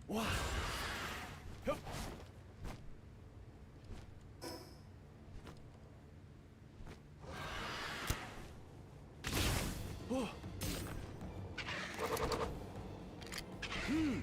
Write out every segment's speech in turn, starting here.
哇！哟！哦！嗯。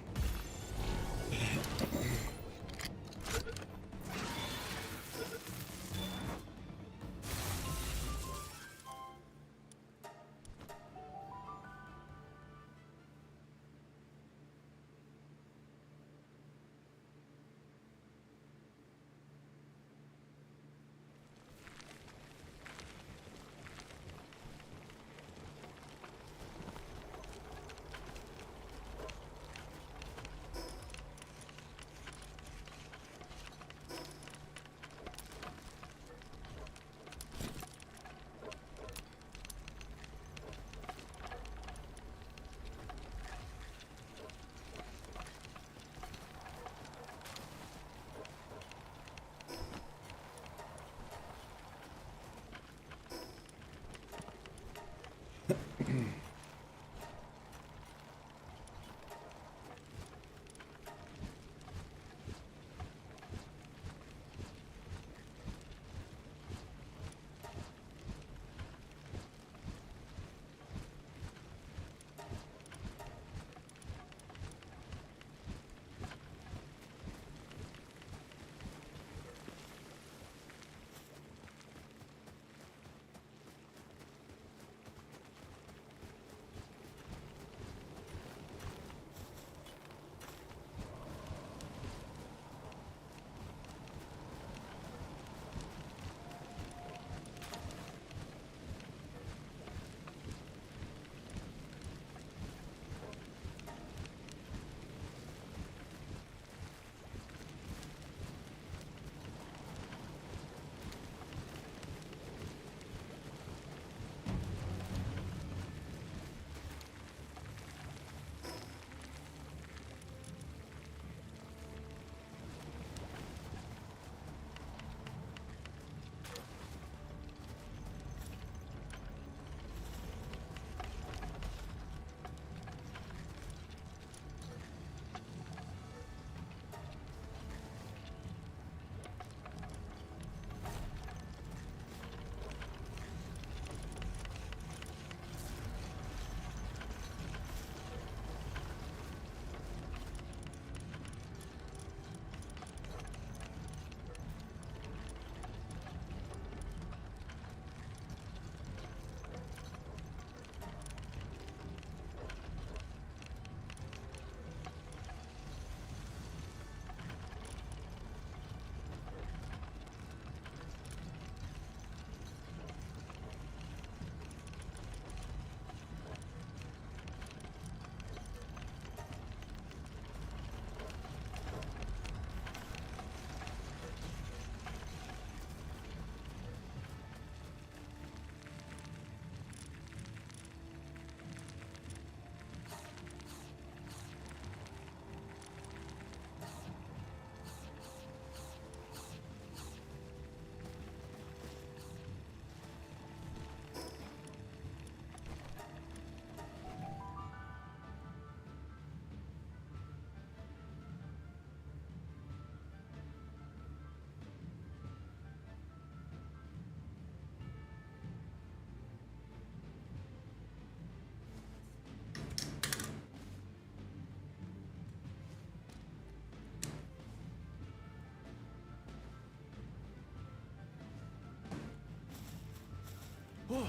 哦！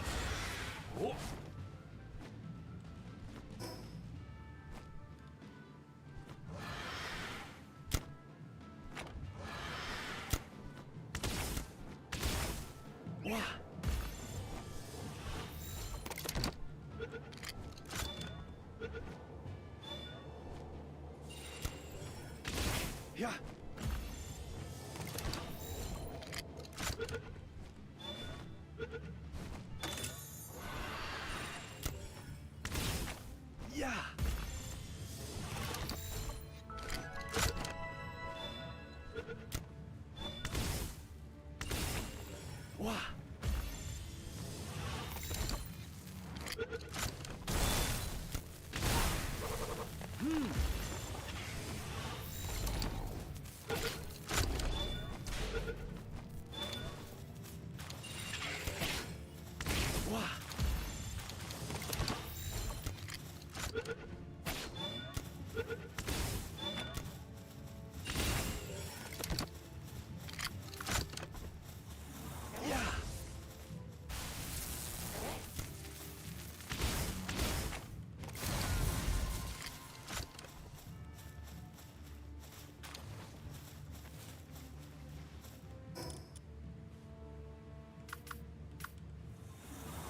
哦！哇！呀！呀！哇！嗯。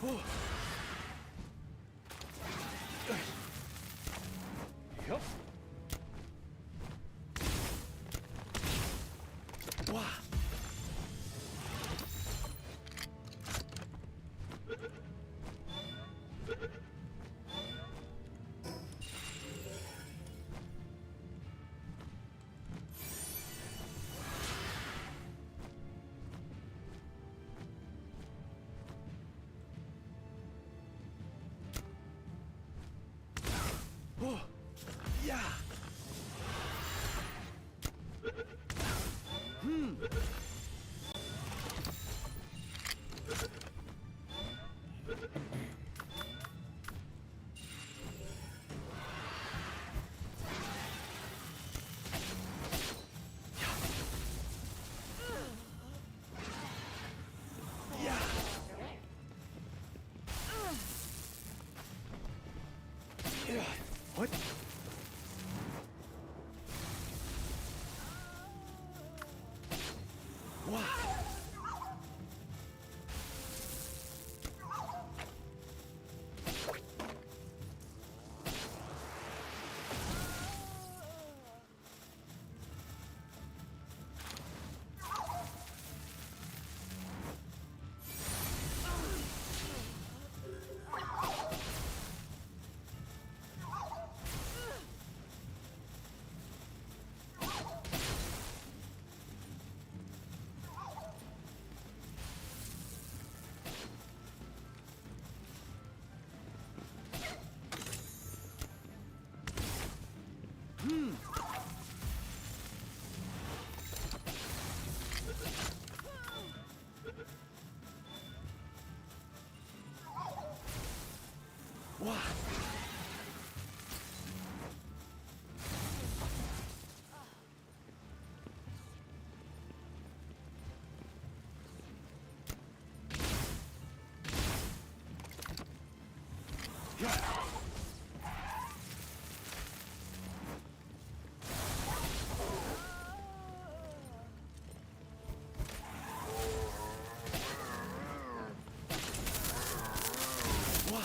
Oh. Yup. Wow. Oh. Yeah. Yeah. Yeah. What? Wow. Wow. Yeah. Wow.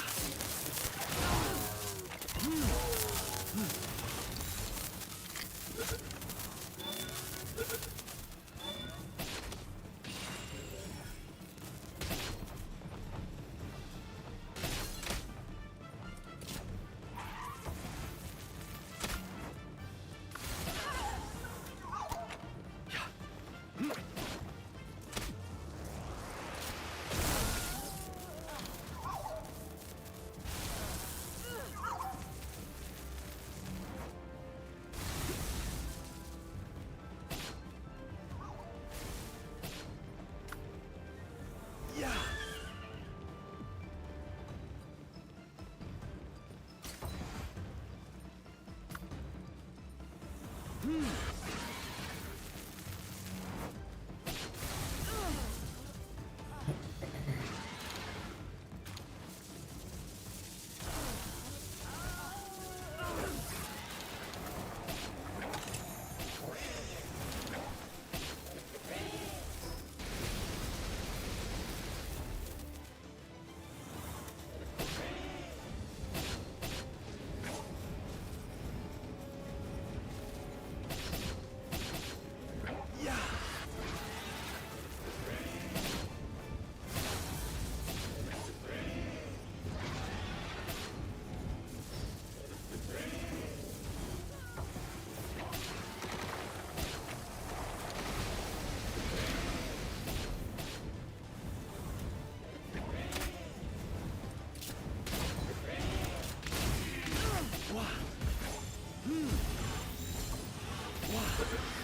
Yeah. Yeah. Wow. Wow.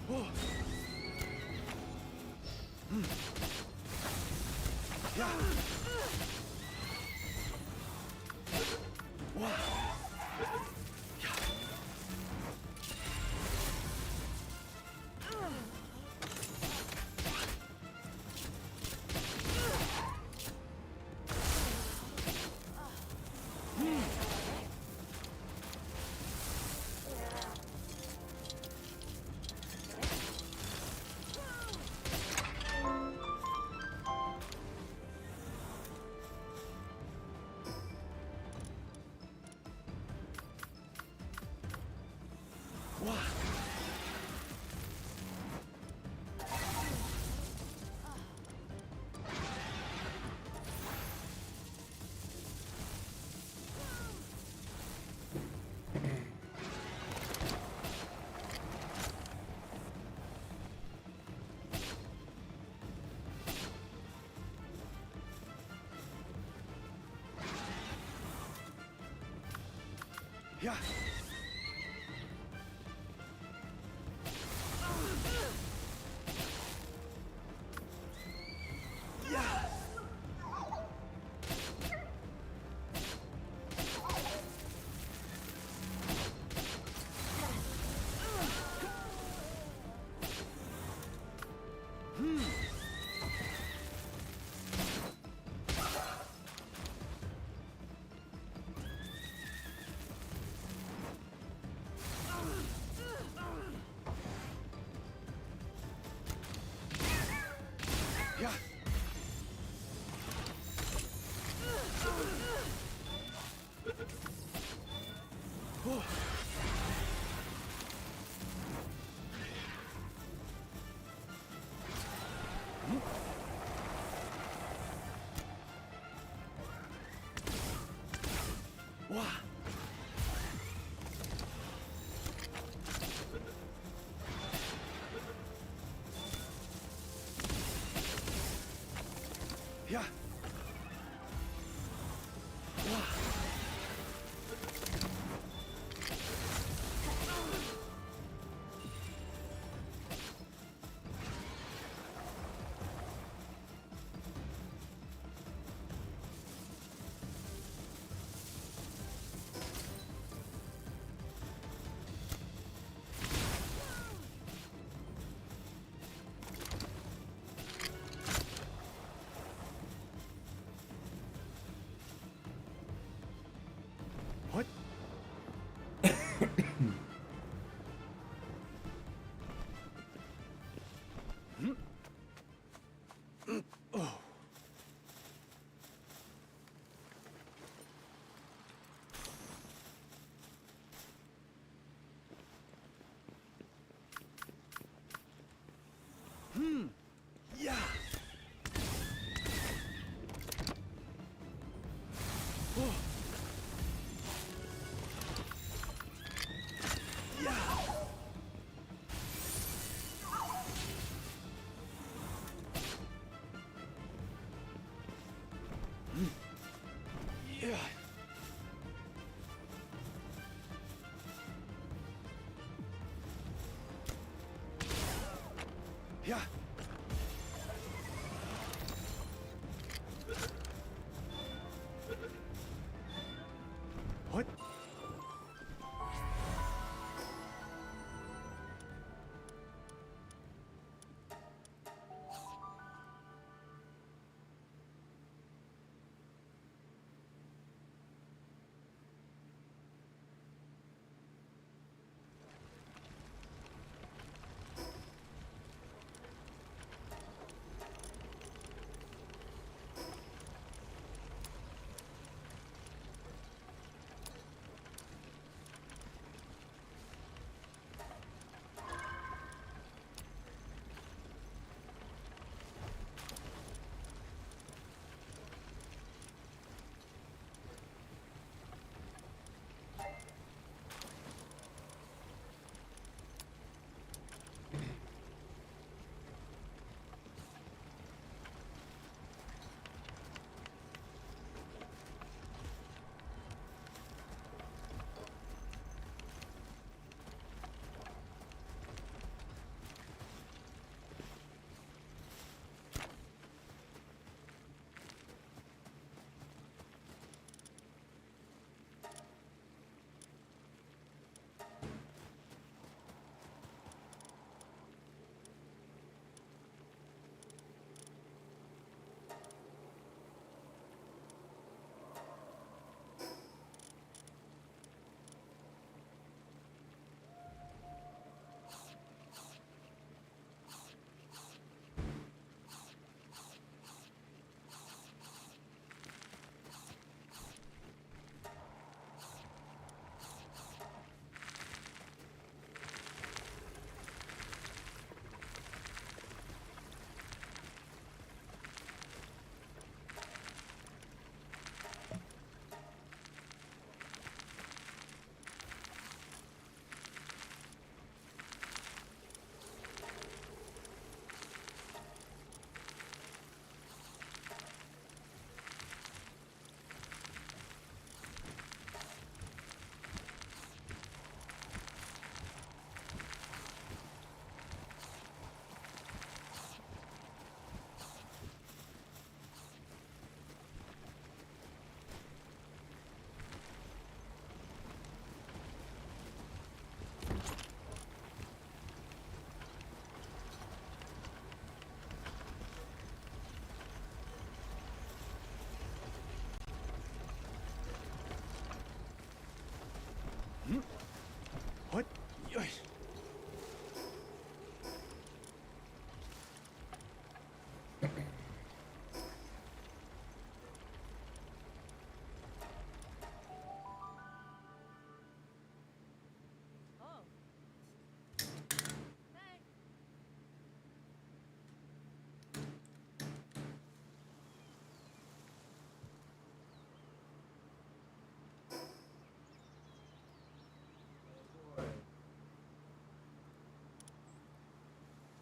Oh. Yeah. Wow. Yeah. Yeah. Yeah. Yeah. Oh. Wow. Yeah. Wow. What? Oh. Yeah. Oh. Yeah. Yeah. Yeah. What?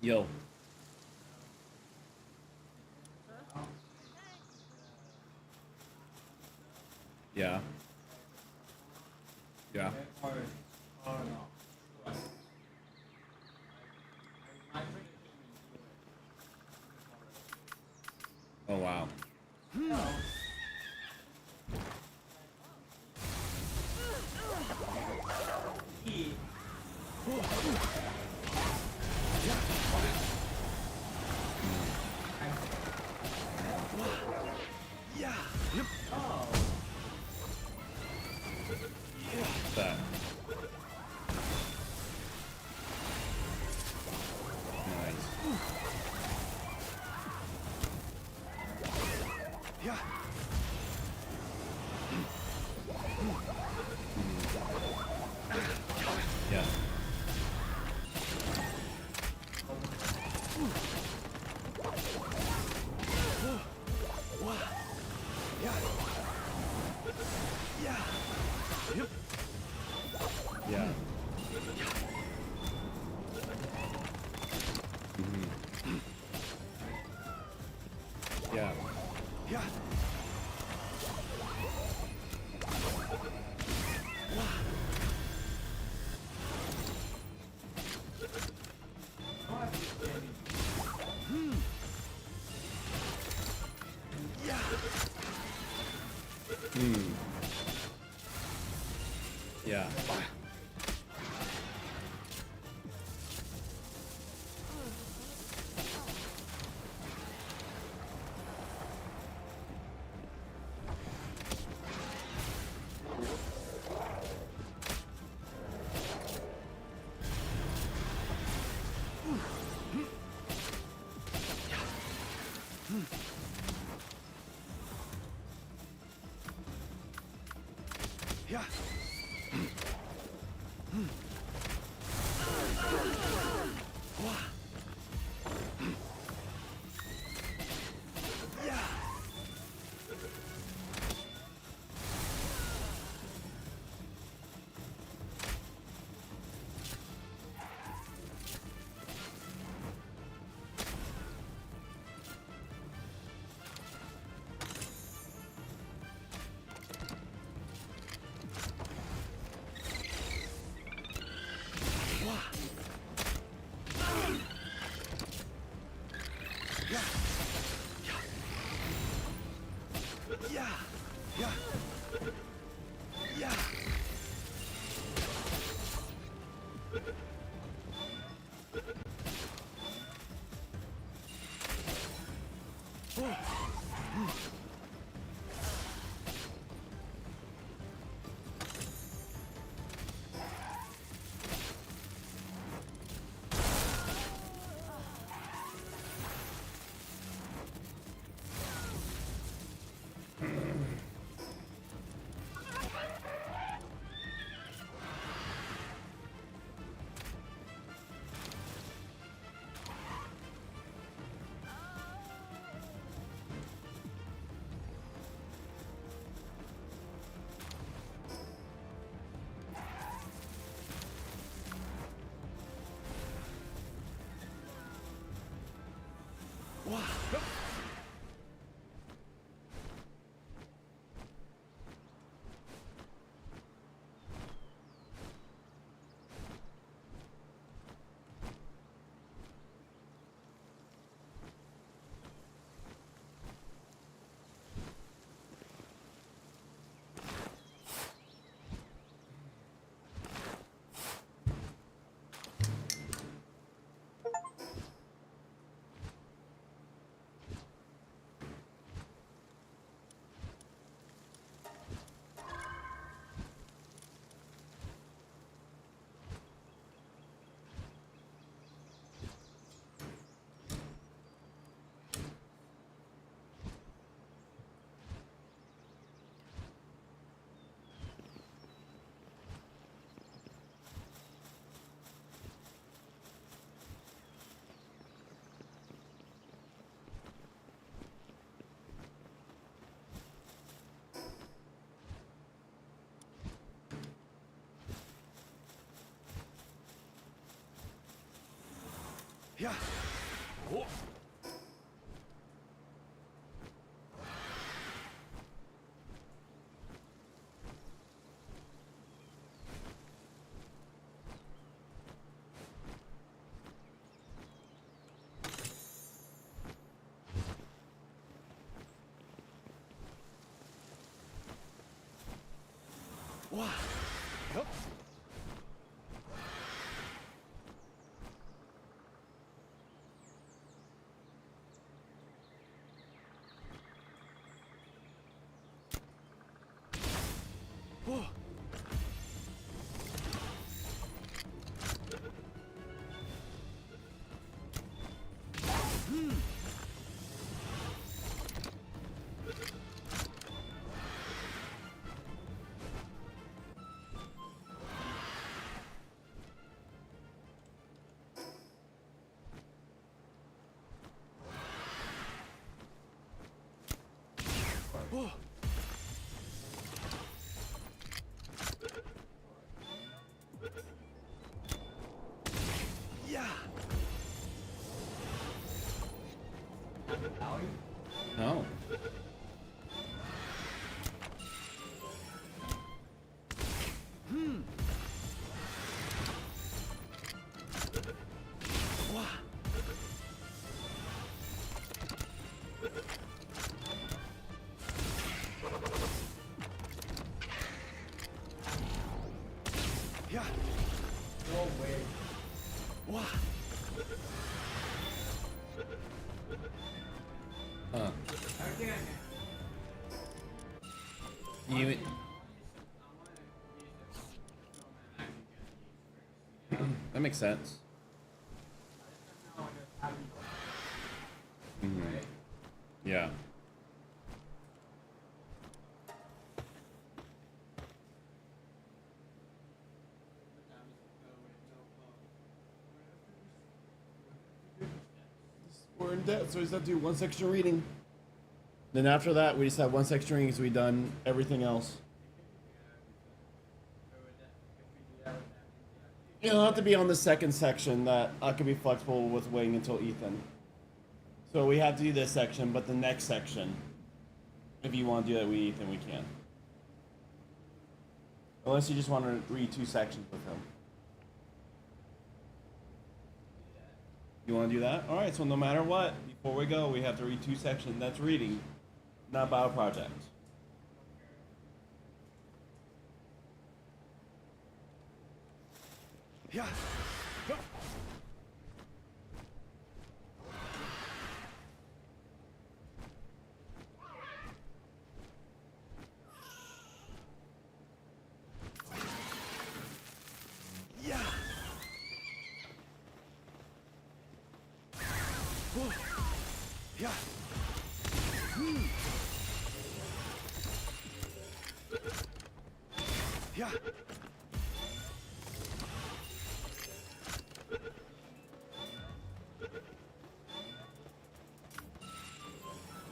Yo. Yeah. Yeah. Oh wow. Yeah. Yep. What's that? Nice. Yeah. Yeah. Yeah. Yeah. Yep. Yeah. Mhm. Yeah. Yeah. Yeah. Hmm. Yeah. Yeah. Yeah. Yeah. Yeah. Yeah. Wow. Yeah. Oh. Wow. Yup. Oh. Oh. Yeah. No. Wow. Yeah. No way. Wow. Huh. Again. You. That makes sense. Mhm. Yeah. We're in debt, so we just have to do one section reading. Then after that, we just have one section reading, so we done everything else. It'll have to be on the second section that I could be flexible with waiting until Ethan. So we have to do this section, but the next section, if you want to do that with Ethan, we can. Unless you just want to read 2 sections with him. You want to do that? All right. So no matter what, before we go, we have to read 2 sections. That's reading, not bio project. Yeah. Yup. Yeah. Oh. Yeah. Yeah.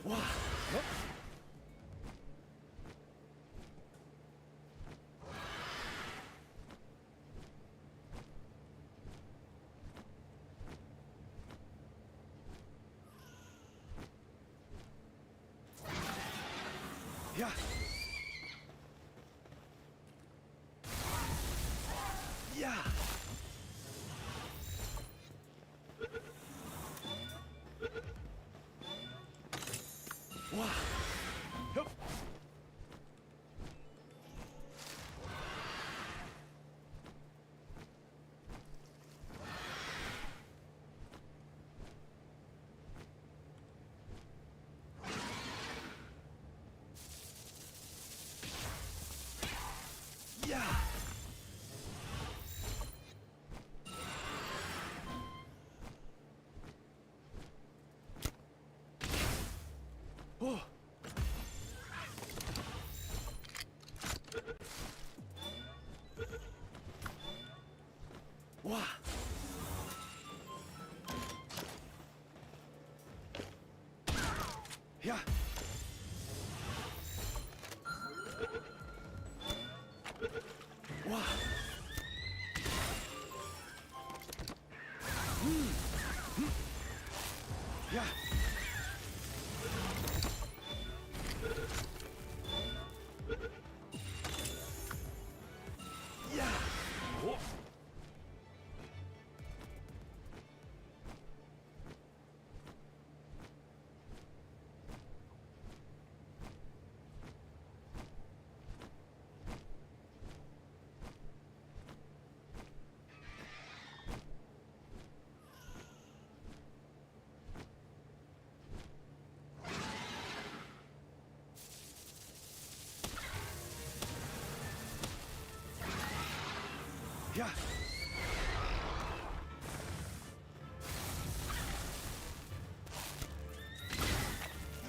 Wow. Yup. Yeah. Yeah. Wow. Yup. Yeah. Oh. Wow. Yeah. Wow. Yeah. Yeah. Oh. Yeah.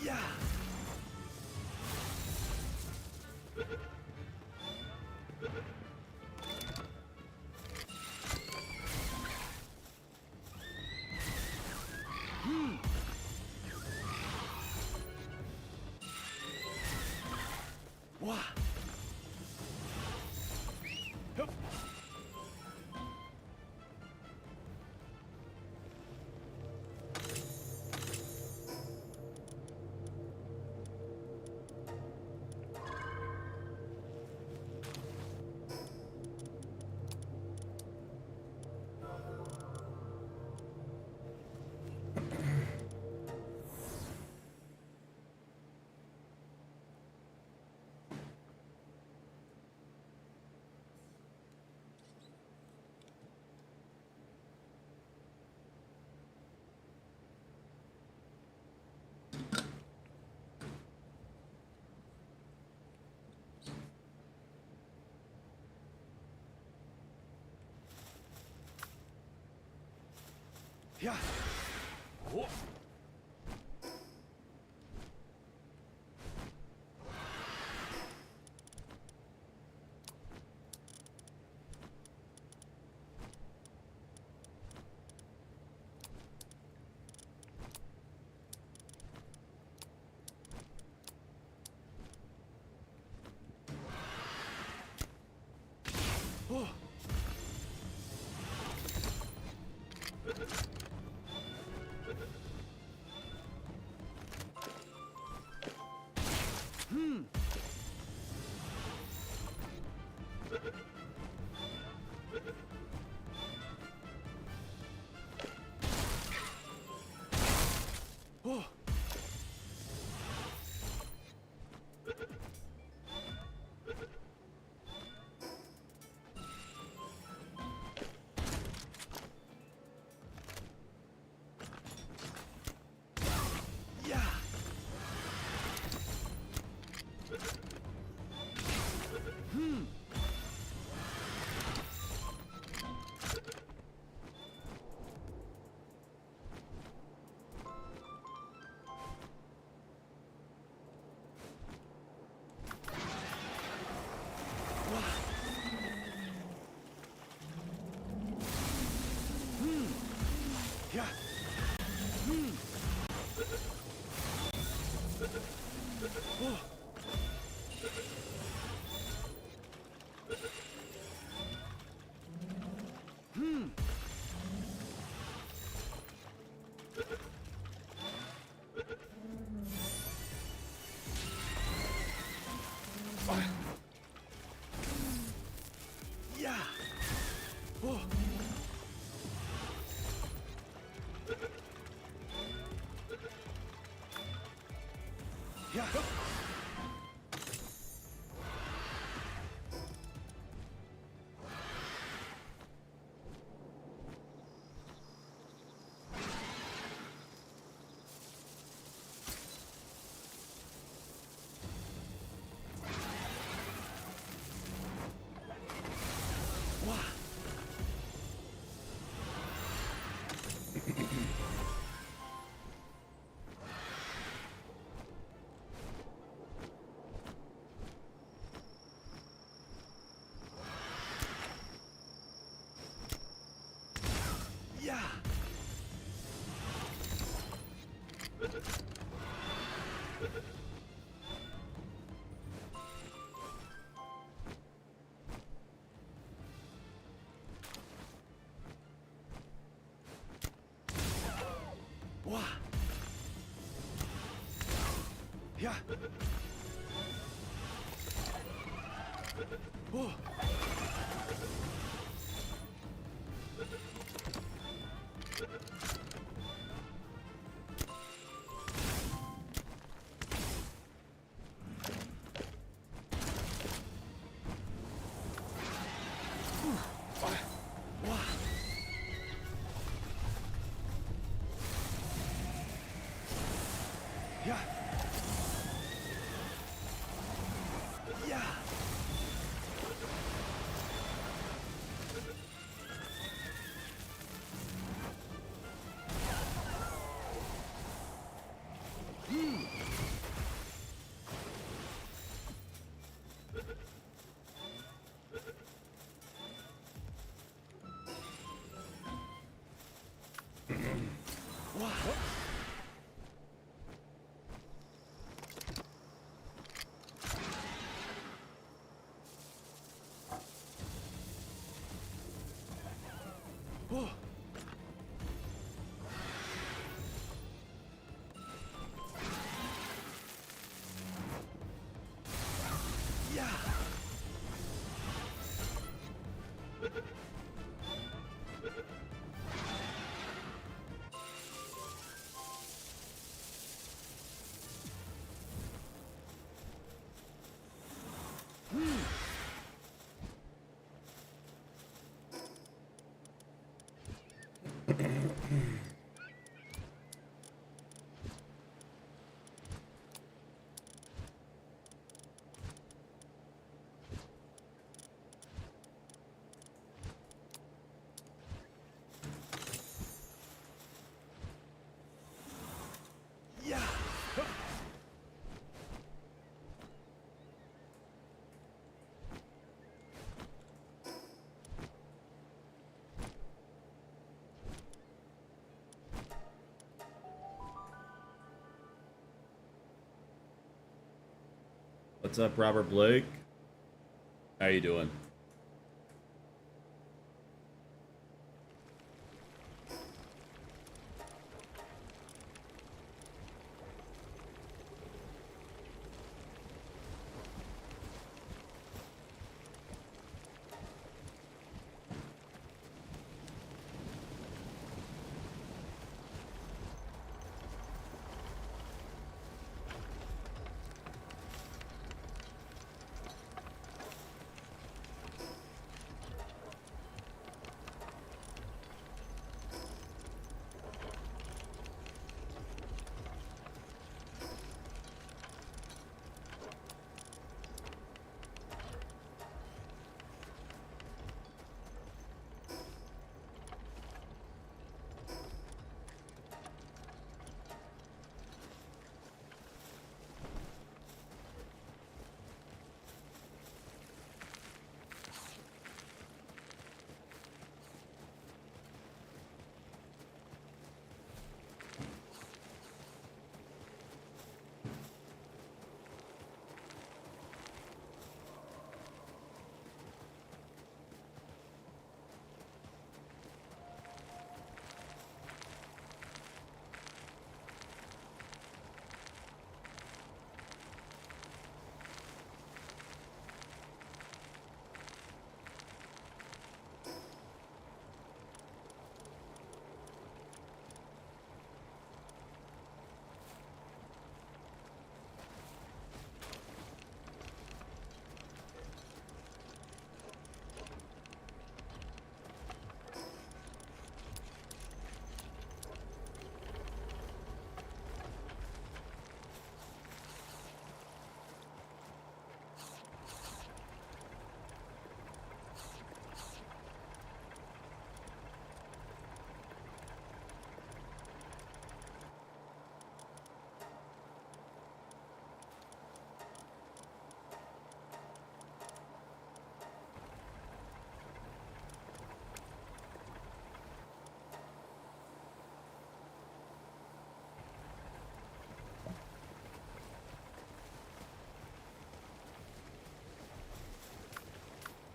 Yeah. Wow. Hup. Yeah. Oh. Oh. Oh. Yeah. Yeah. Oh. Yeah. Oh. Yeah. Wow. Wah. Yeah. Oh. Yeah. Yeah. Wow. Oh. Yeah. Yeah. What's up, Robert Blake? How you doing?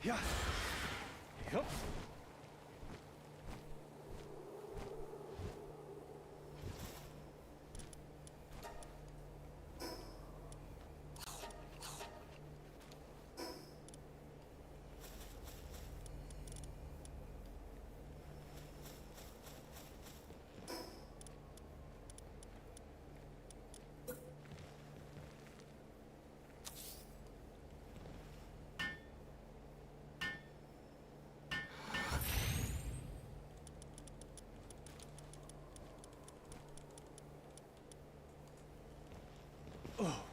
Yeah. Yup. Oh.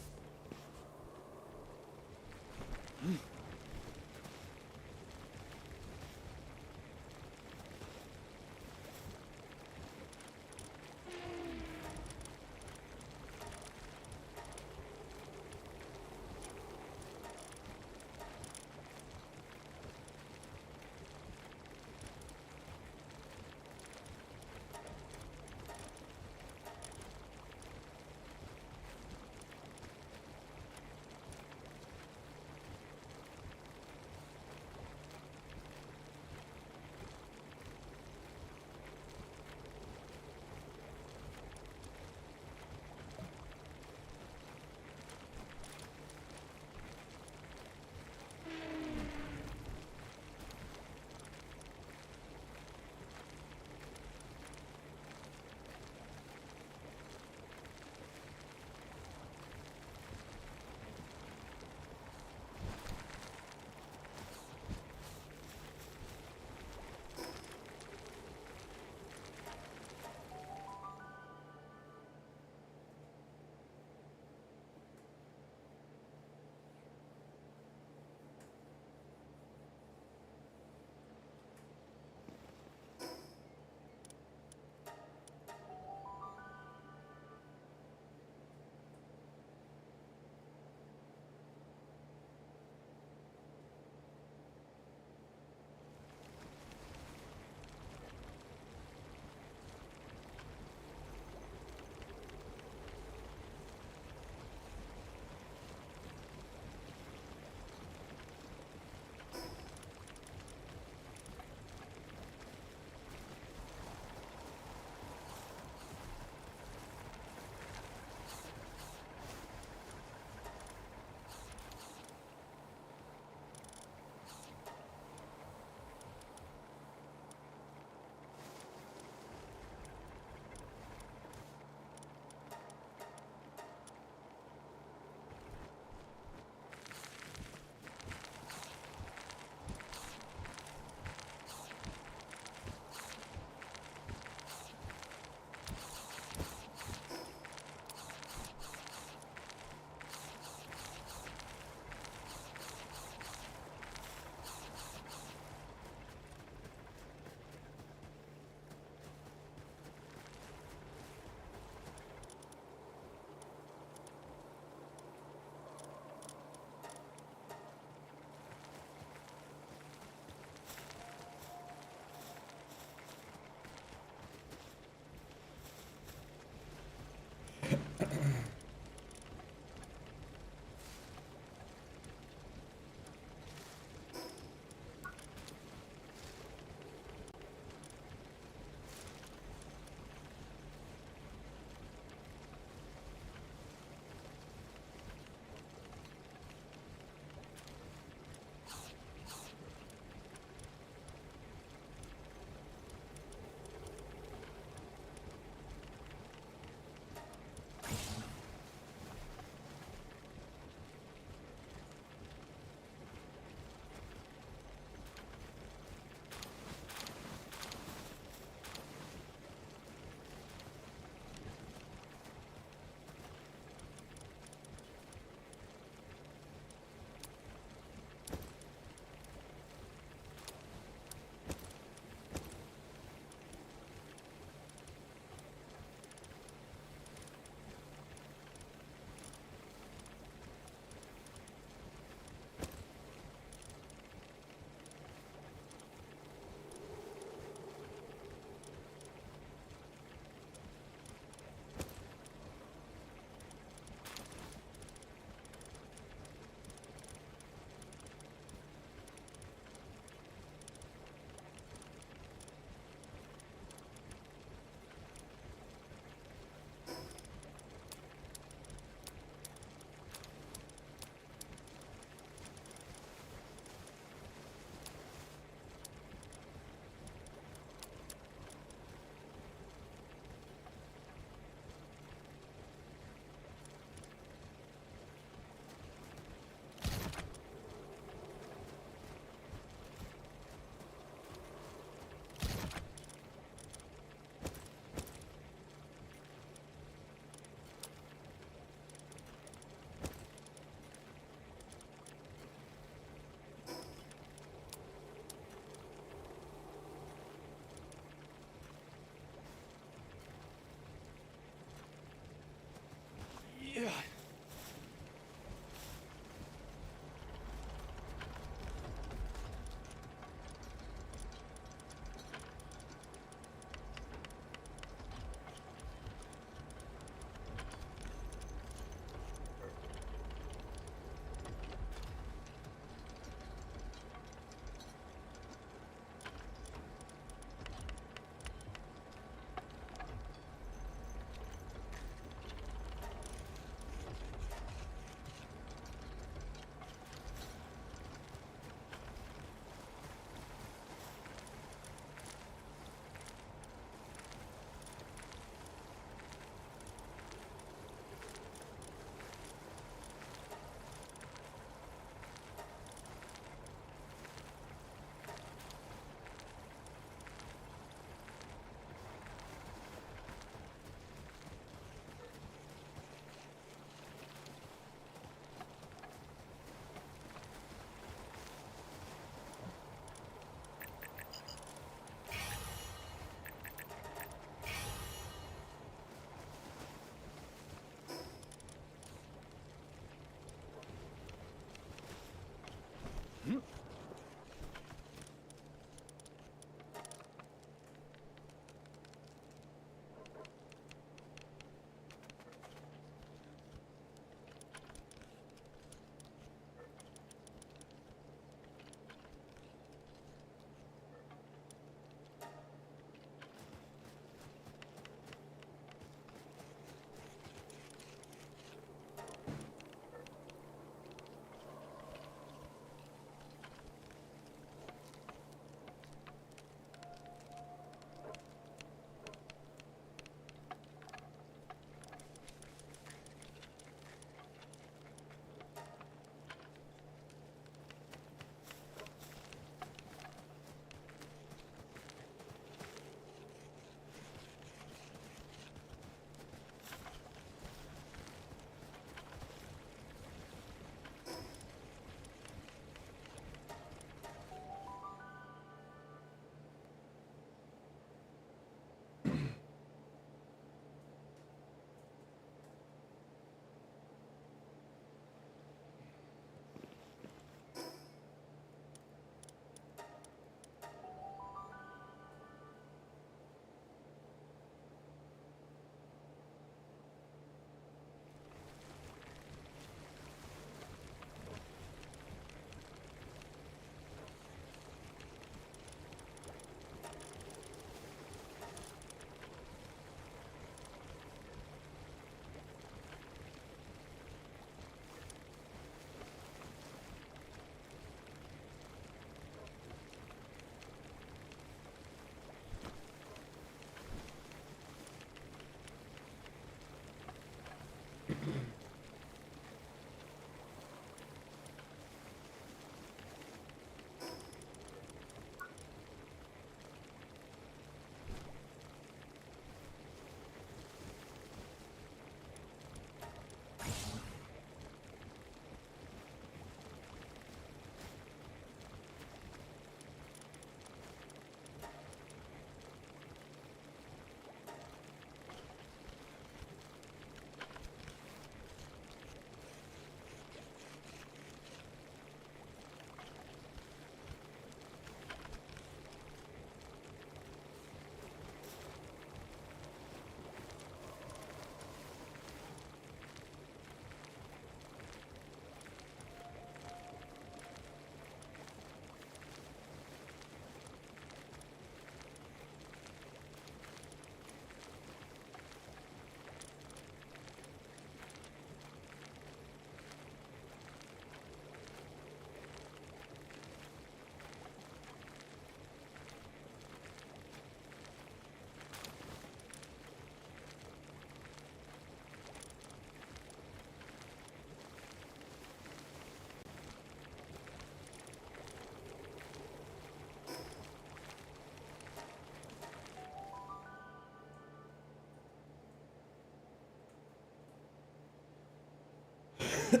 Yeah.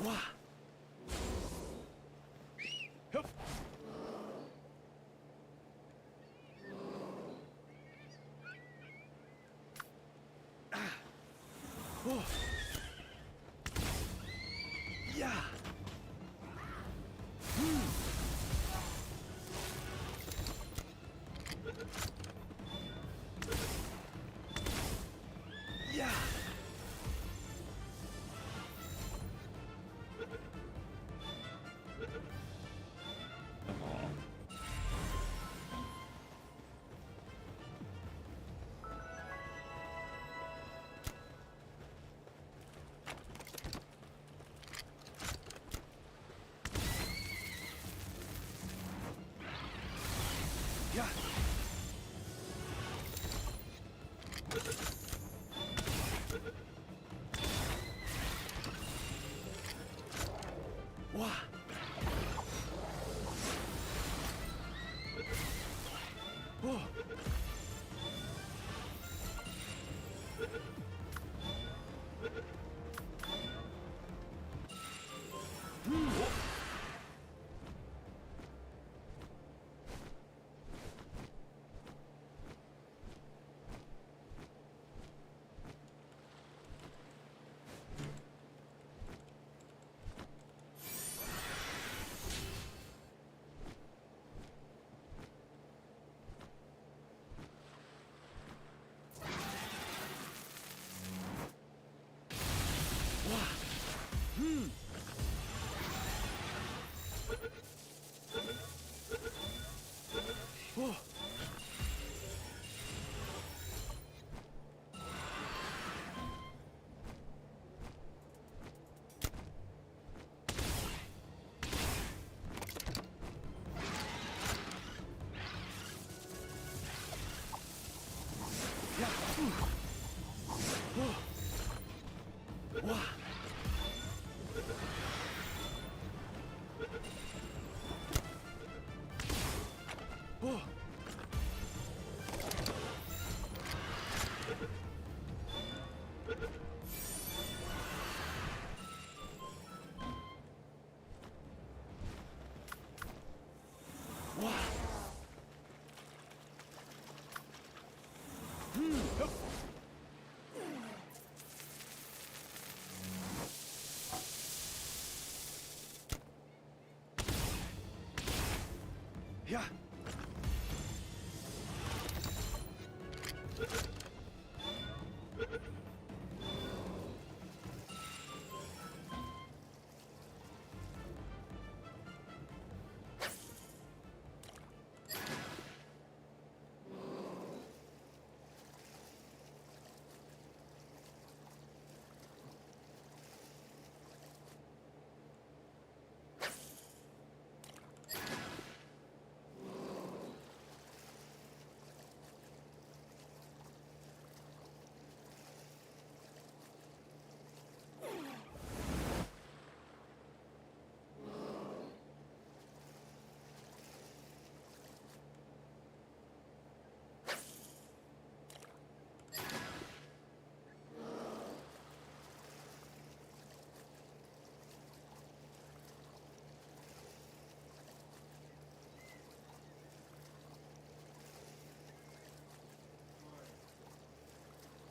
Wah. Hup. Ah. Oh. Yeah. Yeah. Yeah. Wah. Oh. Oh. Yeah. Oh. Wah. Oh. Wah. Hup. Yeah.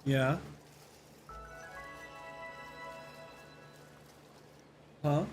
Yeah. Huh?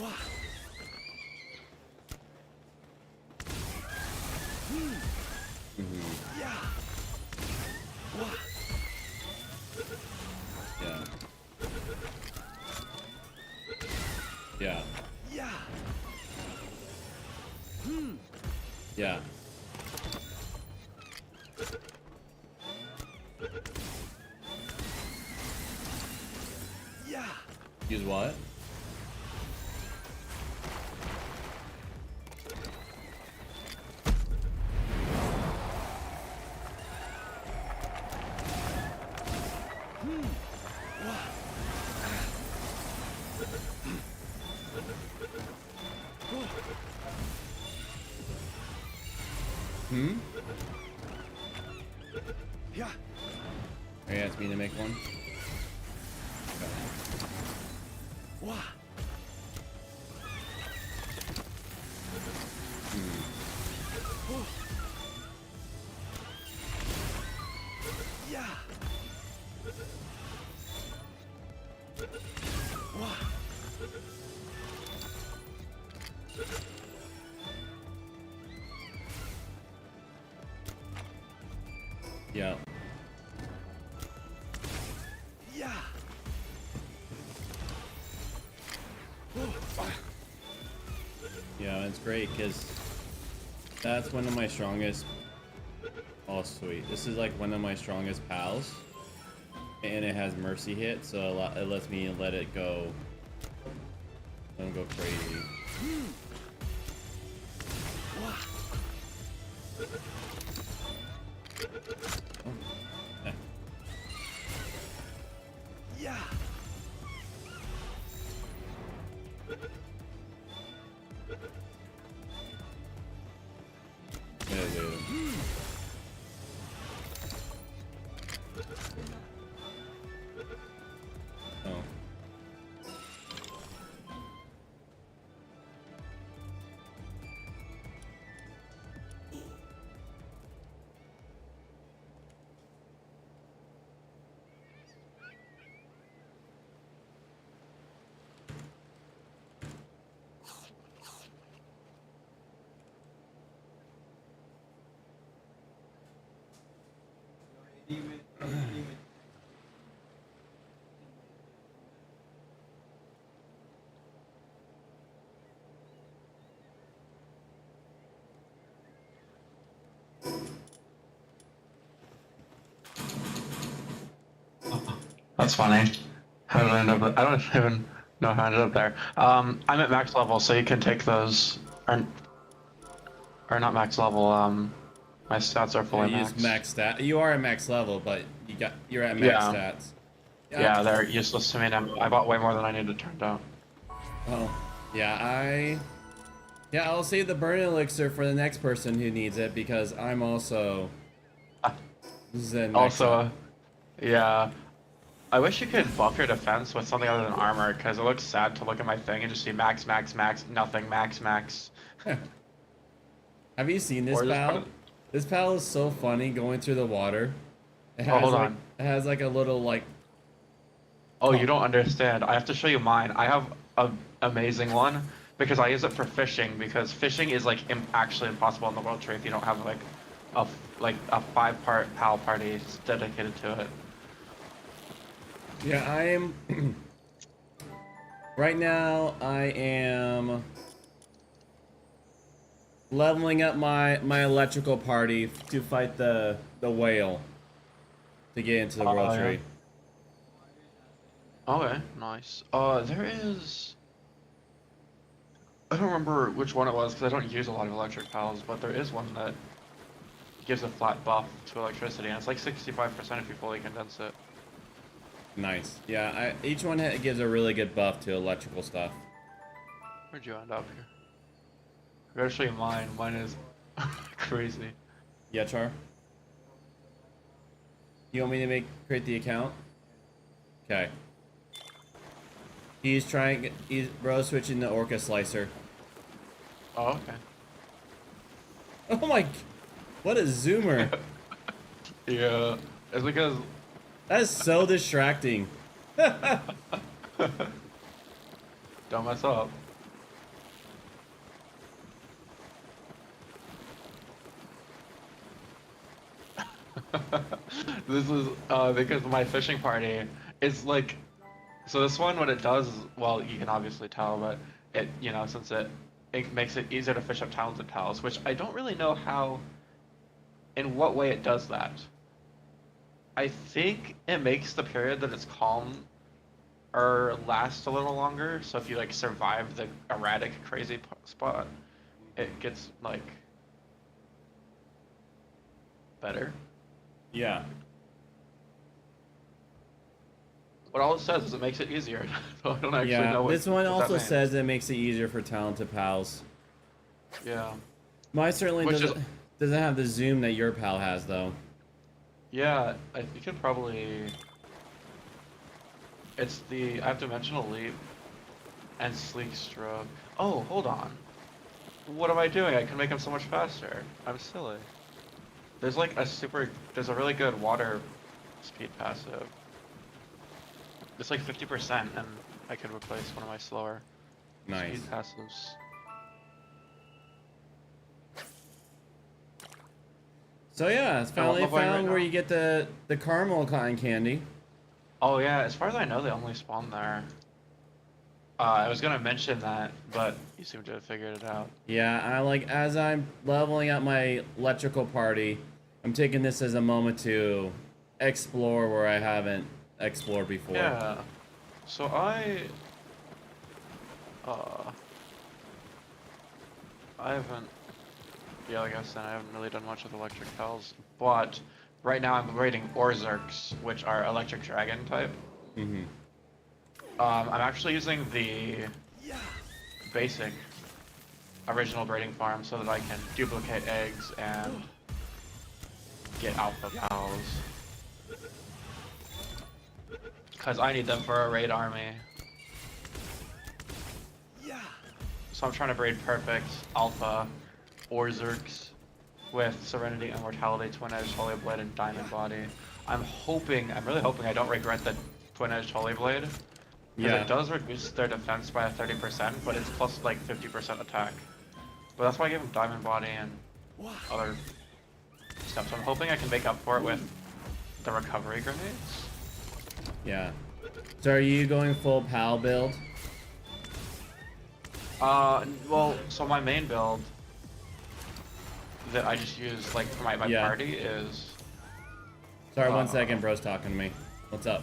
Wah. Yeah. Wah. Yeah. Yeah. Yeah. Yeah. Yeah. Use what? Hmm? Yeah. Are you asking me to make one? Wah. Yeah. Wah. Yeah. Yeah. Yeah, it's great because that's one of my strongest. Oh, sweet. This is like one of my strongest pals. And it has mercy hit, so it lets me let it go. Don't go crazy. Wah. Oh. Eh. Yeah. Yeah, dude. Oh. That's funny. How did I end up? I don't even know how I ended up there. I'm at max level, so you can take those. Or not max level. My stats are Yeah, fully you use max. max stat. You are at max level, but you're at max Yeah. stats. Yeah, they're useless to me. And I bought way more than I needed. Turned out. Oh, yeah. I'll save the burn elixir for the next person who needs it because I'm also. Zen Also, yeah. I wish you could buff your defense with something other than armor, because it looks sad to look at my thing and just see max, max, max, nothing, max, max. Have you seen this Or just pal? put it- This pal is so funny going through the water. It has Oh, hold like on. it has like a little like. Oh, you don't understand. I have to show you mine. I have an amazing one because I use it for fishing, because fishing is like actually impossible in the World Tree if you don't have like a 5-part PAL party dedicated to it. Yeah, I am. Right now, I am leveling up my electrical party to fight the whale to get into the world yeah. tree. Okay, nice. There is. I don't remember which one it was because I don't use a lot of electric pals, but there is one that gives a flat buff to electricity, and it's like 65% if you fully condense it. Nice. Yeah, each one gives a really good buff to electrical stuff. Where'd you end up here? I gotta show you mine. Mine is crazy. Yeah, Char? You want me to create the account? Okay. He's bro switching the Orca Slicer. Oh, okay. Oh my, what a zoomer. Yeah, it's because That is so distracting. don't mess up. This is because my fishing party is like, so this one what it does is, well, you can obviously tell, but it, since it makes it easier to fish up talented pals, which I don't really know how, in what way it does that. I think it makes the period that it's calm or last a little longer, so if you like survive the erratic crazy spot, it gets like better. Yeah. What all it says is it makes it easier. So I don't actually know what This one what that also means. says it makes it easier for talented pals. Yeah. Mine certainly Which doesn't have the zoom that your pal has though. Yeah, you could probably. It's the I have Dimensional Leap and Sleek Stroke. Oh, hold on. What am I doing? I can make him so much faster. I'm silly. There's like there's a really good water speed passive. It's like 50%, and I could replace one of my slower Nice. speed passives. So yeah, it's finally level are you found right where now? you get the caramel cotton candy. Oh yeah, as far as I know, they only spawn there. I was gonna mention that, but you seem to have figured it out. Yeah, I like as I'm leveling up my electrical party, I'm taking this as a moment to explore where I haven't explored before. Yeah. So I haven't. Yeah, like I said, I haven't really done much with electric pals, but right now I'm raiding Orzerks, which are electric dragon type. Mm-hmm. I'm actually using the basic original breeding farm so that I can duplicate eggs and get alpha pals. Because I need them for a raid army. So I'm trying to breed perfect alpha Orzerks with Serenity, Immortality, Twin-Edged Holy Blade, and Diamond Body. I'm really hoping I don't regret the Twin-Edged Holy Blade. Because it does reduce their defense by 30%, but it's plus like 50% attack. But that's why I gave him Diamond Body and other stuff. So I'm hoping I can make up for it with the recovery grenades. Yeah. So are you going full pal build? Well, so my main build that I just use like for my party is. Sorry, 1 second, bro's talking to me. What's up?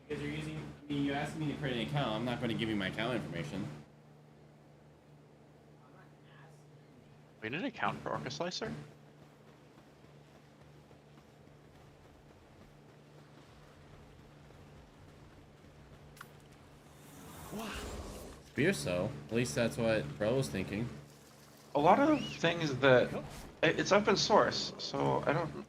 Because you're using, you asked me to create an account. I'm not going to give you my account information. We need an account for Orca Slicer? Fear so. At least that's what bro was thinking. A lot of things that it's open source, so I don't.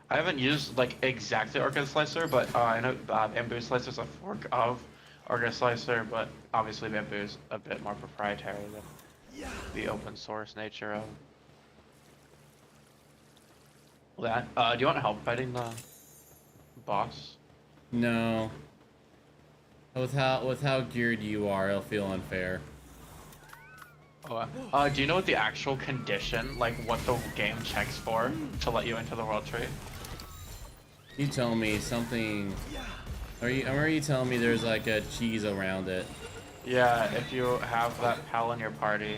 I haven't used like exactly Orca Slicer, but I know Bamboo Slicer is a fork of Orca Slicer, but obviously Bamboo's a bit more proprietary than the open source nature of that. Do you want help fighting the boss? No. With how geared you are, it'll feel unfair. Do you know what the actual condition, like what the game checks for to let you into the world tree? You tell me something. I remember you telling me there's like a cheese around it. Yeah, if you have that pal in your party.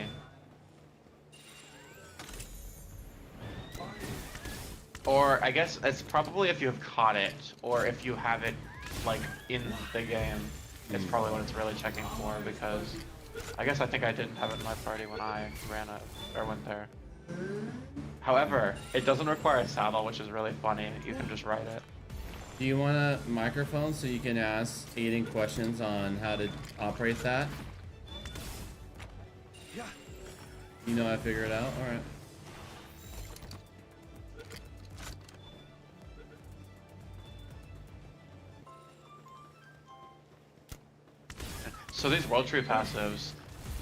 Or I guess it's probably if you've caught it, or if you have it like in the game. It's probably what it's really checking for, because I think I didn't have it in my party when I ran it or went there. However, it doesn't require a saddle, which is really funny. You can just ride it. Do you want a microphone so you can ask Aiden questions on how to operate that? You know how to figure it out? Alright. So these World Tree passives,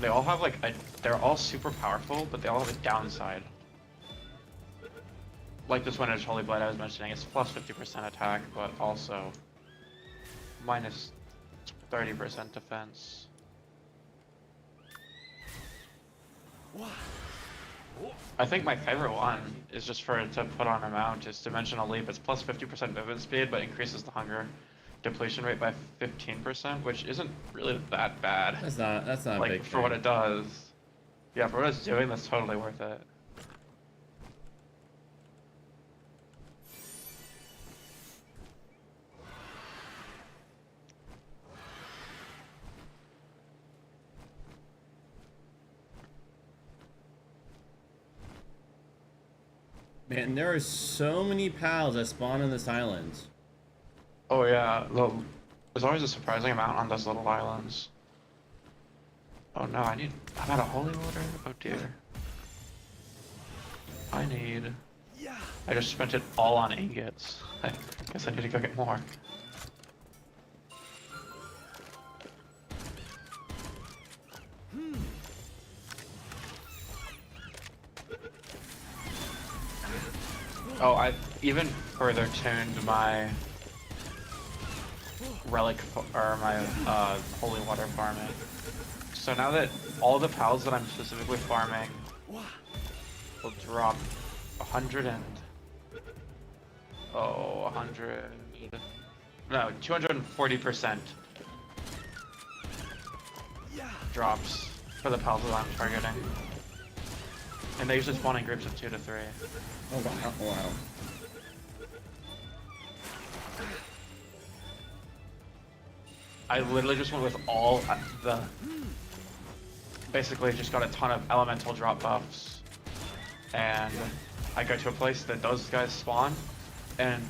they all have like they're all super powerful, but they all have a downside. Like this one, Holy Blade I was mentioning, it's plus 50% attack, but also minus 30% defense. I think my favorite one is just for it to put on a mount is Dimensional Leap. It's plus 50% movement speed, but increases the hunger depletion rate by 15%, which isn't really that bad. That's not like a big for what thing. it does. Yeah, for what it's doing, that's totally worth it. Man, there are so many pals that spawn in this island. Oh yeah, there's always a surprising amount on those little islands. Oh no, I'm out of holy water? Oh dear. I just spent it all on ingots. I guess I need to go get more. Oh, I've even further tuned my relic or my holy water farming. So now that all the pals that I'm specifically farming will drop 100 and 240% drops for the pals that I'm targeting. And they usually spawn in groups of 2 to 3. Oh wow! Oh, wow. I literally just went with all the... Basically just got a ton of elemental drop buffs. And I go to a place that those guys spawn. And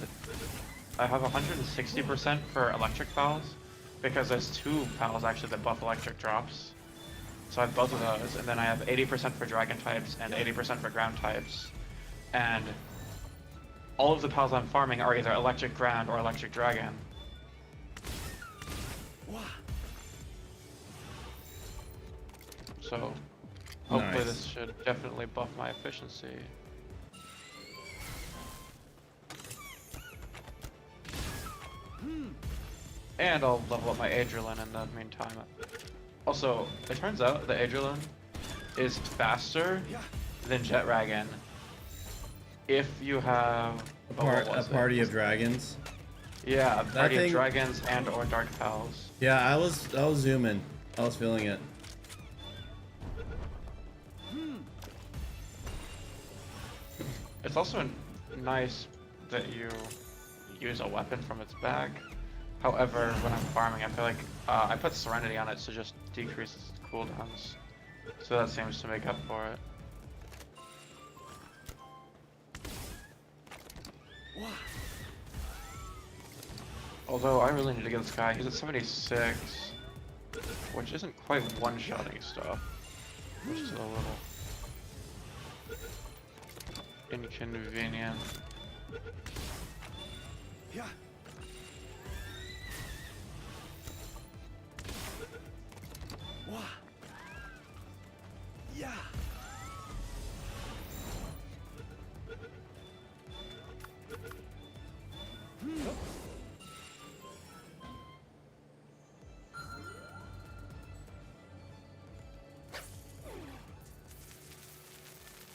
I have 160% for electric pals. Because there's 2 pals actually that buff electric drops. So I have both of those, and then I have 80% for dragon types and 80% for ground types. And all of the pals I'm farming are either electric ground or electric dragon. So hopefully Nice. this should definitely buff my efficiency. And I'll level up my Adrenaline in the meantime. Also, it turns out the Adrenaline is faster than Jet Dragon if you have A party of dragons. Yeah, a party thing- of dragons and or dark pals. Yeah, I was zooming. I was feeling it. It's also nice that you use a weapon from its back. However, when I'm farming, I feel like I put Serenity on it to just decrease its cooldowns. So that seems to make up for it. Although I really need to get this guy. He's at 76, which isn't quite one-shotting stuff, which is a little inconvenient.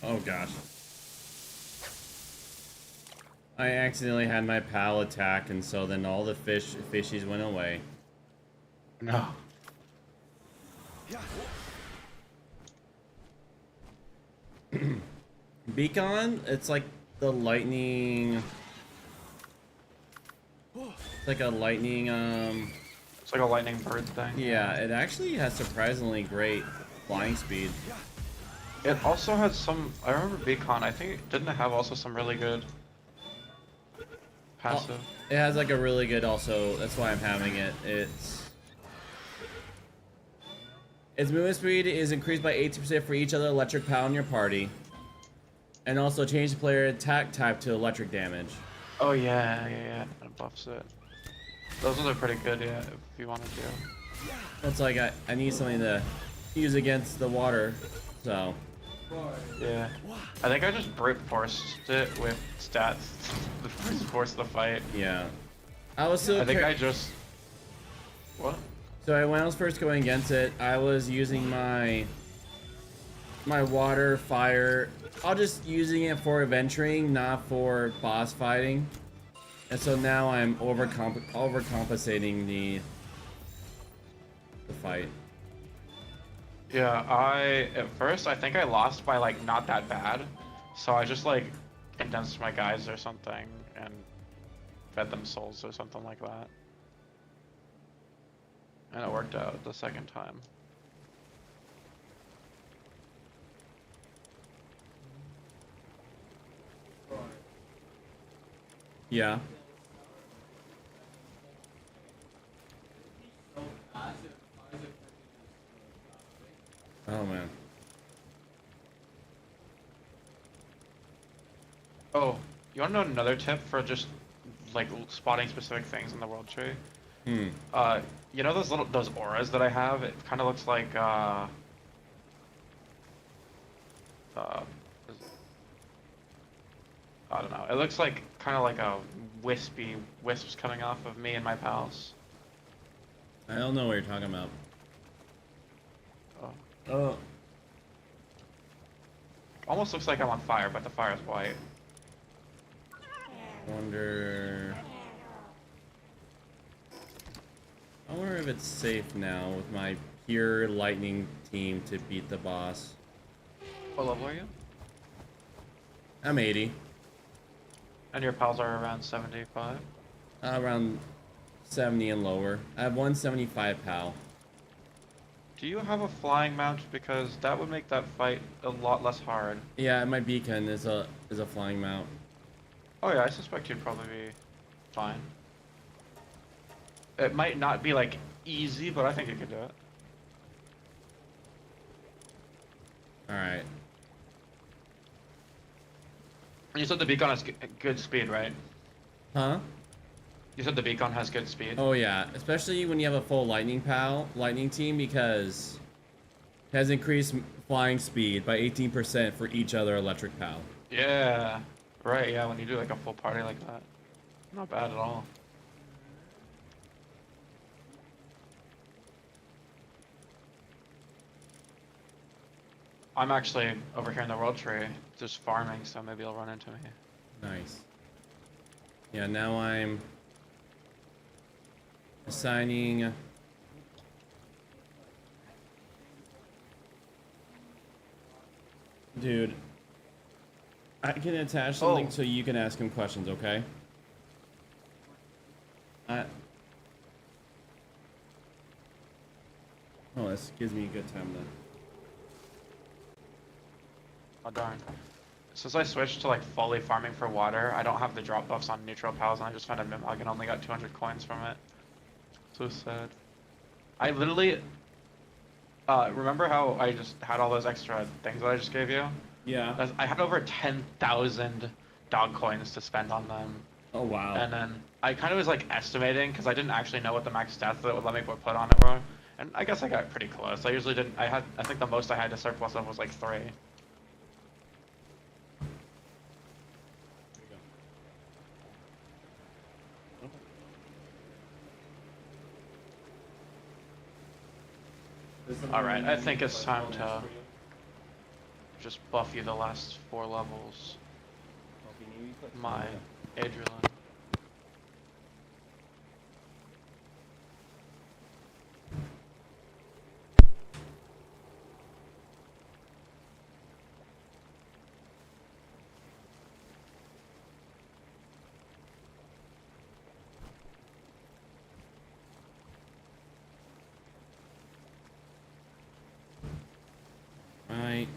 Oh gosh. I accidentally had my pal attack, and so then all the fishies went away. No. Beacon, it's like the lightning. It's like a lightning, It's like a lightning bird thing. yeah, it actually has surprisingly great flying speed. It also had some, I remember Beacon, I think it didn't have also some really good passive. It has like a really good also, that's why I'm having it. Its movement speed is increased by 80% for each other electric pal in your party. And also change the player attack type to electric damage. Oh yeah, it buffs it. Those ones are pretty good, yeah, if you want to do. It's like I need something to use against the water. So Yeah. I think I just brute forced it with stats. The brute forced the fight. yeah, I was so. I think I just. What? So when I was first going against it, I was using my water, fire. I was just using it for adventuring, not for boss fighting. And so now I'm overcompensating the fight. Yeah, at first I think I lost by like not that bad, so I just like condensed my guys or something and fed them souls or something like that, and it worked out the second time. Yeah. Oh man. Oh, you wanna know another tip for just like spotting specific things in the world tree? Hmm. You know those auras that I have? It kind of looks like uh, I don't know. It looks like kind of like a wisps coming off of me and my pals. I don't know what you're talking about. Oh. Oh. Almost looks like I'm on fire, but the fire is white. I wonder if it's safe now with my pure lightning team to beat the boss. What level are you? I'm 80. And your pals are around 75? Around 70 and lower. I have 175 pal. Do you have a flying mount? Because that would make that fight a lot less hard. Yeah, my beacon is a flying mount. Oh yeah, I suspect you'd probably be fine. It might not be like easy, but I think you could do it. Alright. You said the beacon has good speed, right? Huh? You said the beacon has good speed. Oh yeah, especially when you have a full lightning team, because it has increased flying speed by 18% for each other electric pal. Yeah, right. Yeah, when you do like a full party like that, not bad at all. I'm actually over here in the world tree, just farming, so maybe you'll run into me. Nice. Yeah, now I'm assigning dude. I can attach something so you can ask him questions, okay? Oh, this gives me a good time then. Oh darn. Since I switched to like fully farming for water, I don't have the drop buffs on neutral pals, and I just found a Mimog and only got 200 coins from it. So sad. I literally, remember how I just had all those extra things that I just gave you? Yeah. I had over 10,000 dog coins to spend on them. Oh wow. And then I kind of was like estimating, because I didn't actually know what the max stats that would let me put on it were. And I guess I got pretty close. I usually didn't, I think the most I had to surplus of was like 3. Alright, I think it's time to just buff you the last 4 levels. My Adrian. Right.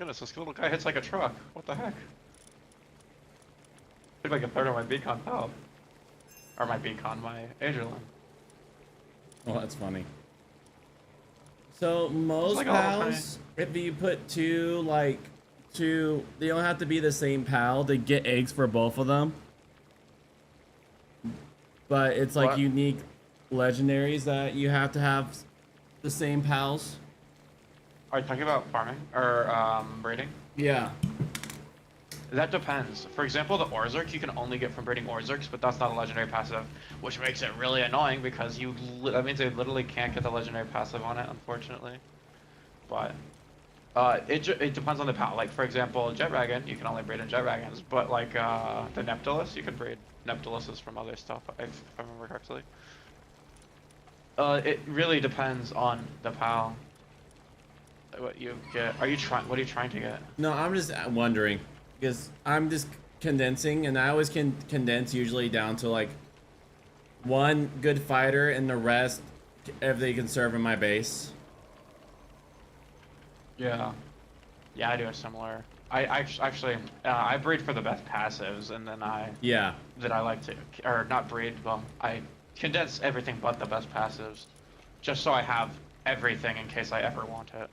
goodness, this little guy hits like a truck. What the heck? Took like a third of my beacon health. Or my beacon, my Agerlin. Oh, that's funny. So most like a little pals, if you put two, they don't have to be the same pal to get eggs for both of them. But it's like What? unique legendaries that you have to have the same pals. Are you talking about farming or breeding? Yeah. That depends. For example, the Orzerk you can only get from breeding Orzerks, but that's not a legendary passive, which makes it really annoying because that means they literally can't get the legendary passive on it, unfortunately. But it depends on the pal. Like for example, Jetragon you can only breed in Jetragons, but like the Neptilus you can breed Neptiluses from other stuff if I remember correctly. It really depends on the pal. What you get? What are you trying to get? No, I'm just wondering because I'm just condensing, and I always can condense usually down to like one good fighter and the rest if they can serve in my base. Yeah, yeah, I do a similar. Actually I breed for the best passives, and then I like to, or not breed. Well, I condense everything but the best passives, just so I have everything in case I ever want it.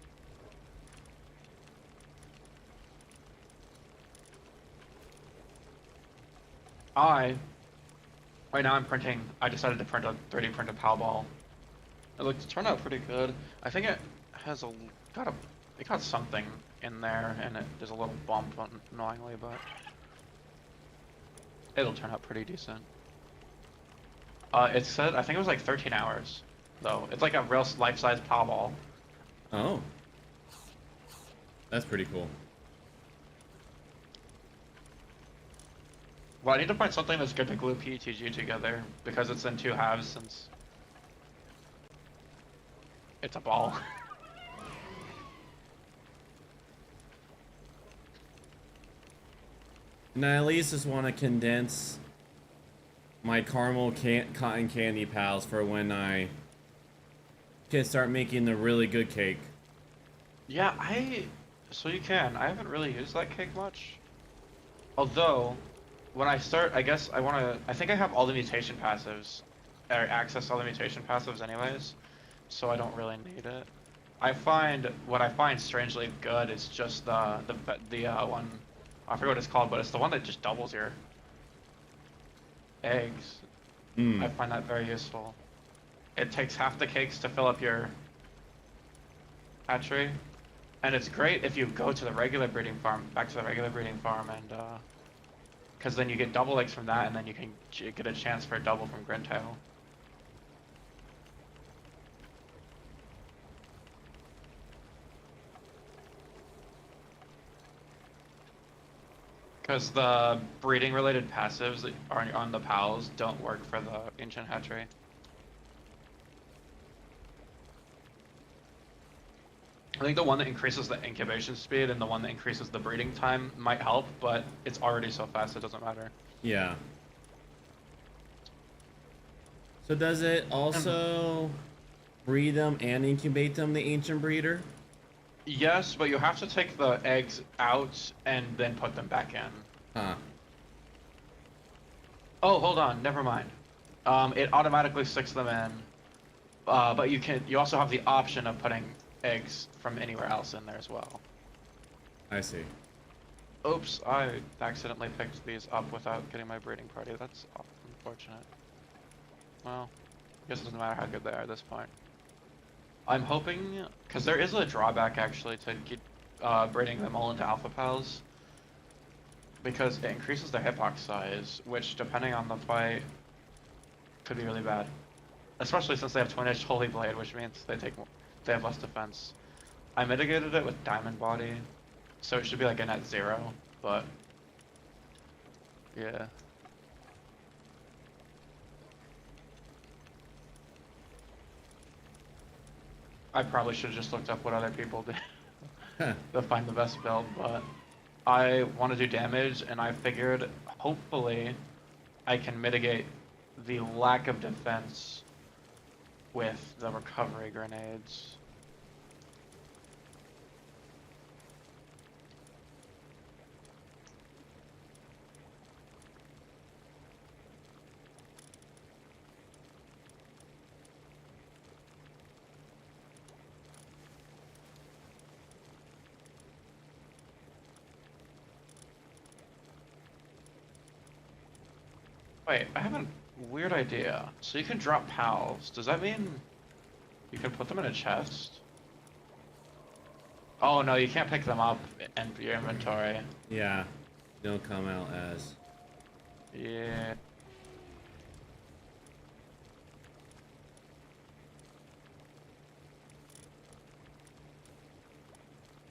Right now I'm printing. I decided to print a 3D printed Palball. It turned out pretty good. I think it has it got something in there, and there's a little bump annoyingly, but it'll turn out pretty decent. It said, I think it was like 13 hours, though. It's like a real life-size Palball. Oh. That's pretty cool. Well, I need to find something that's good to glue PETG together, because it's in two halves since it's a ball. And I at least just want to condense my caramel cotton candy pals for when I can start making the really good cake. Yeah, so you can. I haven't really used that cake much. Although, when I start, I guess I think I have all the mutation passives, or access to all the mutation passives anyways, so I don't really need it. What I find strangely good is just the one, I forget what it's called, but it's the one that just doubles your eggs. I find that very useful. It takes half the cakes to fill up your hatchery, and it's great if you go to the regular breeding farm, and because then you get double eggs from that, and then you can get a chance for a double from Grintail. Because the breeding related passives that are on the pals don't work for the ancient hatchery. I think the one that increases the incubation speed and the one that increases the breeding time might help, but it's already so fast it doesn't matter. Yeah. So does it also breed them and incubate them, the ancient breeder? Yes, but you have to take the eggs out and then put them back in. Huh. Oh, hold on, never mind. It automatically sticks them in, but you also have the option of putting eggs from anywhere else in there as well. I see. Oops, I accidentally picked these up without getting my breeding party. That's unfortunate. Well, I guess it doesn't matter how good they are at this point. I'm hoping, because there is a drawback actually to breeding them all into alpha pals, because it increases their hitbox size, which depending on the fight could be really bad. Especially since they have twin-edged Holy Blade, which means they have less defense. I mitigated it with Diamond Body, so it should be like a net 0, but yeah. I probably should have just looked up what other people did to find the best build, but I want to do damage, and I figured hopefully I can mitigate the lack of defense with the recovery grenades. Wait, I have a weird idea. So you can drop pals. Does that mean you can put them in a chest? Oh no, you can't pick them up in your inventory. Yeah, don't come out as. Yeah.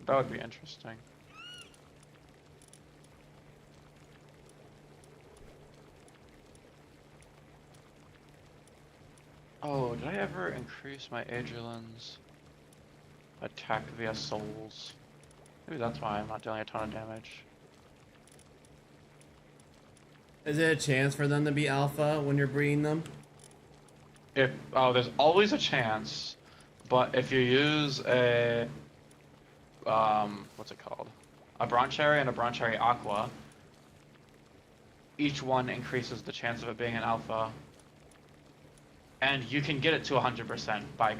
That would be interesting. Oh, did I ever increase my Aegerland's attack via souls? Maybe that's why I'm not dealing a ton of damage. Is it a chance for them to be alpha when you're breeding them? There's always a chance, but if you use a what's it called? A Broncherry and a Broncherry Aqua, each one increases the chance of it being an alpha. And you can get it to 100% by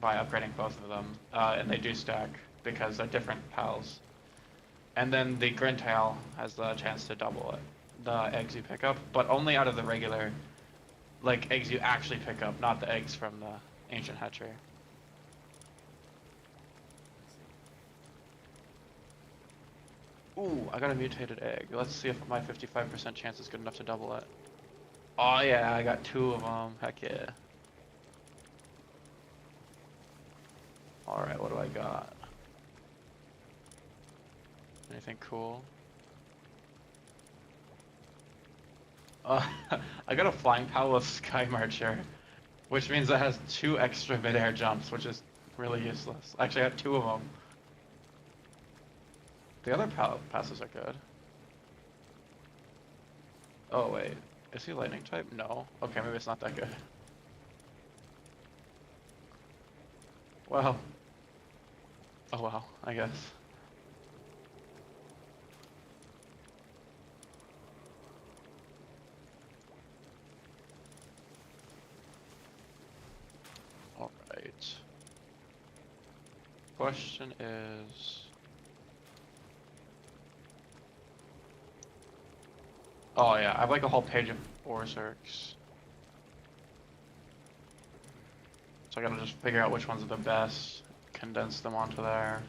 upgrading both of them, and they do stack because they're different pals. And then the Grintail has the chance to double it, the eggs you pick up, but only out of the regular, like eggs you actually pick up, not the eggs from the ancient hatchery. Ooh, I got a mutated egg. Let's see if my 55% chance is good enough to double it. Oh yeah, I got 2 of them. Heck yeah. Alright, what do I got? Anything cool? I got a flying pal with Sky Marcher, which means it has 2 extra mid-air jumps, which is really useless. Actually, I had 2 of them. The other passes are good. Oh wait, is he lightning type? No. Okay, maybe it's not that good. Well. Oh well, I guess. Alright. Question is... Oh yeah, I have like a whole page of Orzerks. So I gotta just figure out which ones are the best, condense them onto there.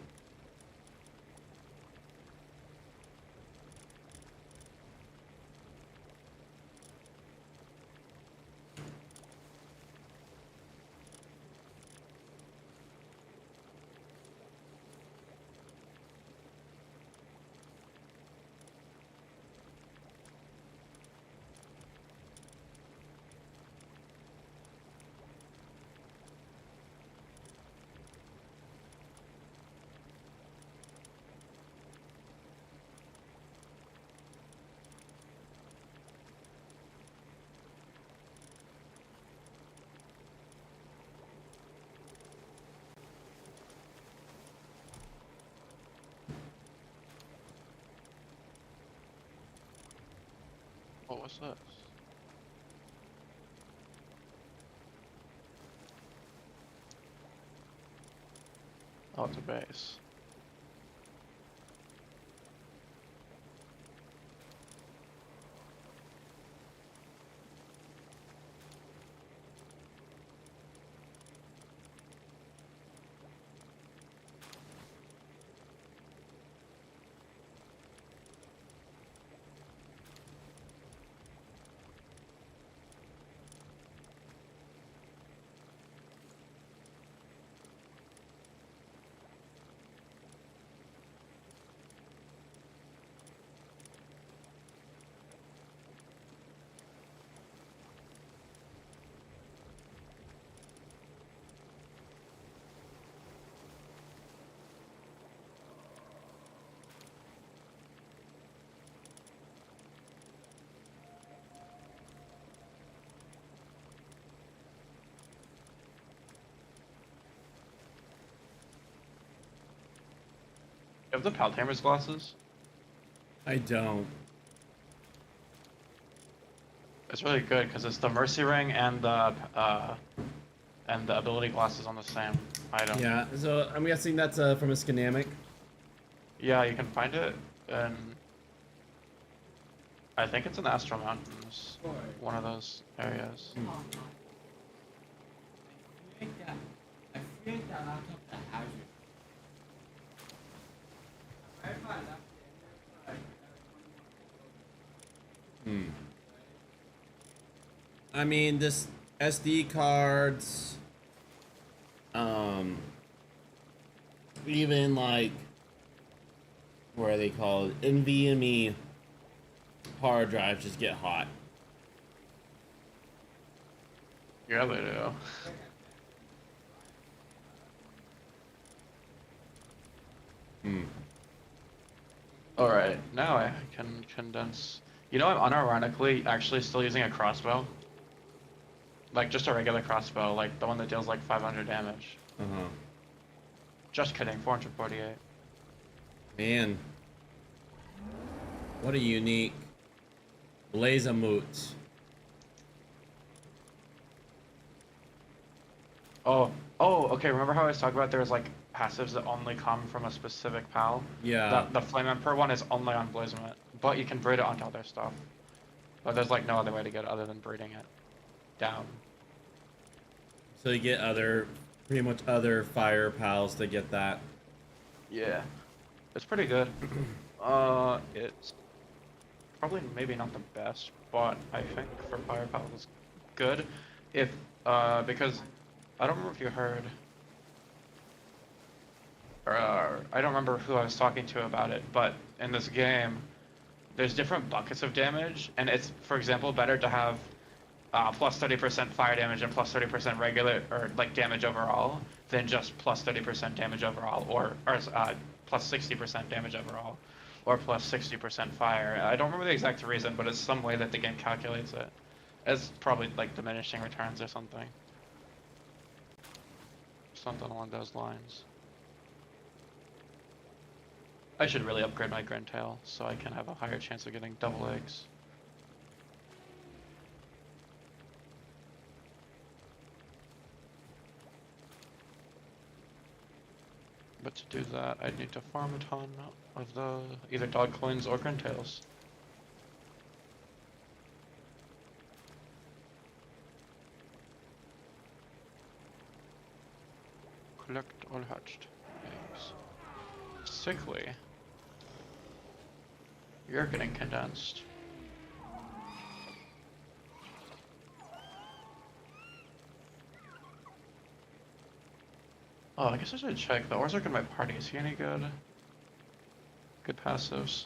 What was this? Oh, it's a base. You have the Paltamer's glasses? I don't. It's really good because it's the Mercy Ring and the ability glasses on the same item. Yeah, so I'm guessing that's from a Skinamic. Yeah, you can find it, and I think it's in the Astral Mountains. One of those areas. I feel like that laptop that has you. I find that I mean, this SD cards, even like, what are they called? NVMe hard drives just get hot. Yeah, they do. Alright, now I can condense. You know, I'm unironically actually still using a crossbow. Like, just a regular crossbow, like the one that deals like 500 damage. Uh-huh. Just kidding, 448. Man. What a unique laser moot. Oh, okay, remember how I was talking about there was like passives that only come from a specific PAL? Yeah. The Flame Emperor one is only on Blazemit, but you can breed it onto other stuff. But there's like no other way to get it other than breeding it down. So you get pretty much other fire pals to get that. Yeah. It's pretty good. It's probably maybe not the best, but I think for fire pals it's good. If, because I don't remember if you heard, or I don't remember who I was talking to about it, but in this game, there's different buckets of damage, and it's, for example, better to have plus 30% fire damage and plus 30% regular, or like damage overall, than just plus 30% damage overall, or plus 60% damage overall, or plus 60% fire. I don't remember the exact reason, but it's some way that the game calculates it. It's probably like diminishing returns or something. Something along those lines. I should really upgrade my Grandtail so I can have a higher chance of getting double eggs. But to do that, I'd need to farm a ton of the either dog coins or Grandtails. Collect all hatched eggs. Sickly. You're getting condensed. Oh, I guess I should check. The Orzhok in my party, is he any good? Good passives.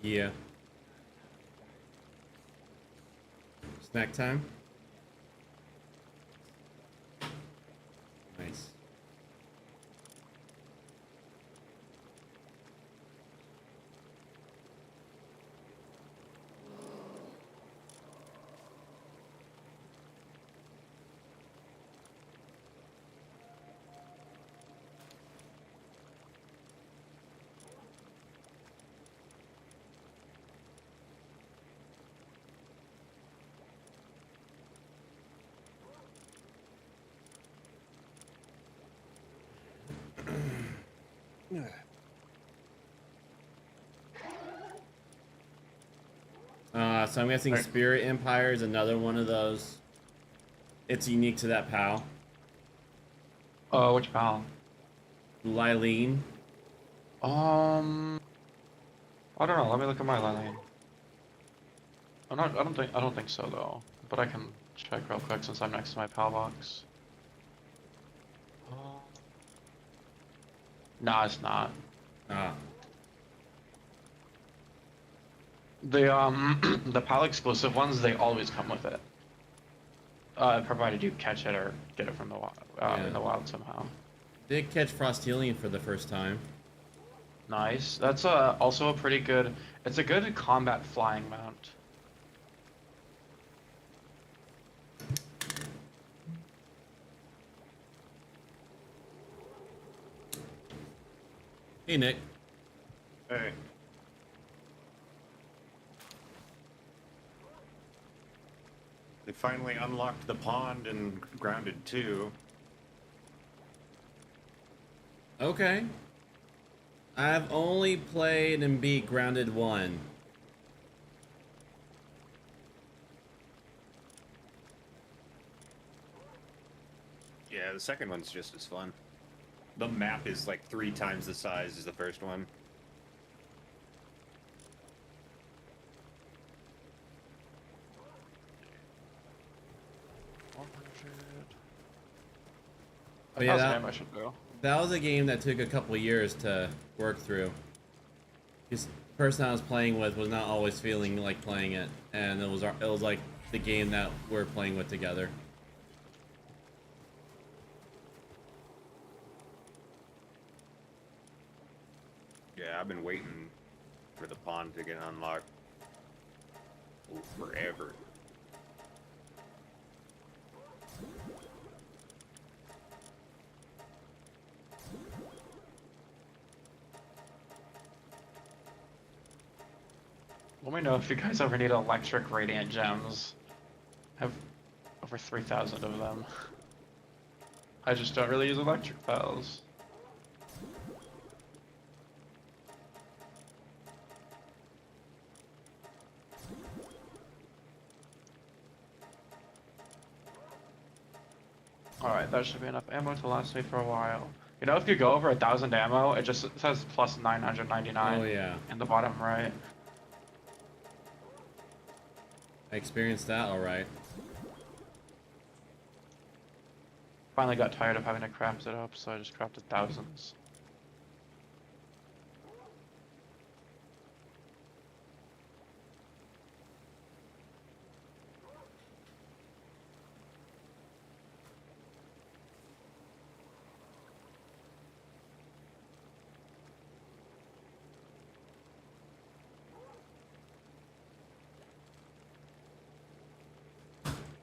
Yeah. Snack time? Nice. So I'm guessing Spirit Empire is another one of those. It's unique to that PAL. Which PAL? Lylene. I don't know. Let me look at my Lylene. I don't think so though. But I can check real quick since I'm next to my PAL box. Nah, it's not. Ah. The the PAL exclusive ones, they always come with it. Provided you catch it or get it from the in the wild somehow. Did catch Frosthelion for the first time. Nice. That's also a pretty good. It's a good combat flying mount. Hey, Nick. Hey. They finally unlocked the pond in Grounded 2. Okay. I've only played and beat Grounded 1. Yeah, the second one's just as fun. The map is like 3 times the size as the first one. Oh yeah, That's a game I should do. that was a game that took a couple years to work through. Because the person I was playing with was not always feeling like playing it, and it was like the game that we're playing with together. Yeah, I've been waiting for the pond to get unlocked forever. Let me know if you guys ever need electric radiant gems. I have over 3,000 of them. I just don't really use electric pals. Alright, that should be enough ammo to last me for a while. You know, if you go over 1,000 ammo, it just says plus 999 Oh yeah, in the bottom right. I experienced that alright. Finally got tired of having to craft it up, so I just crafted thousands.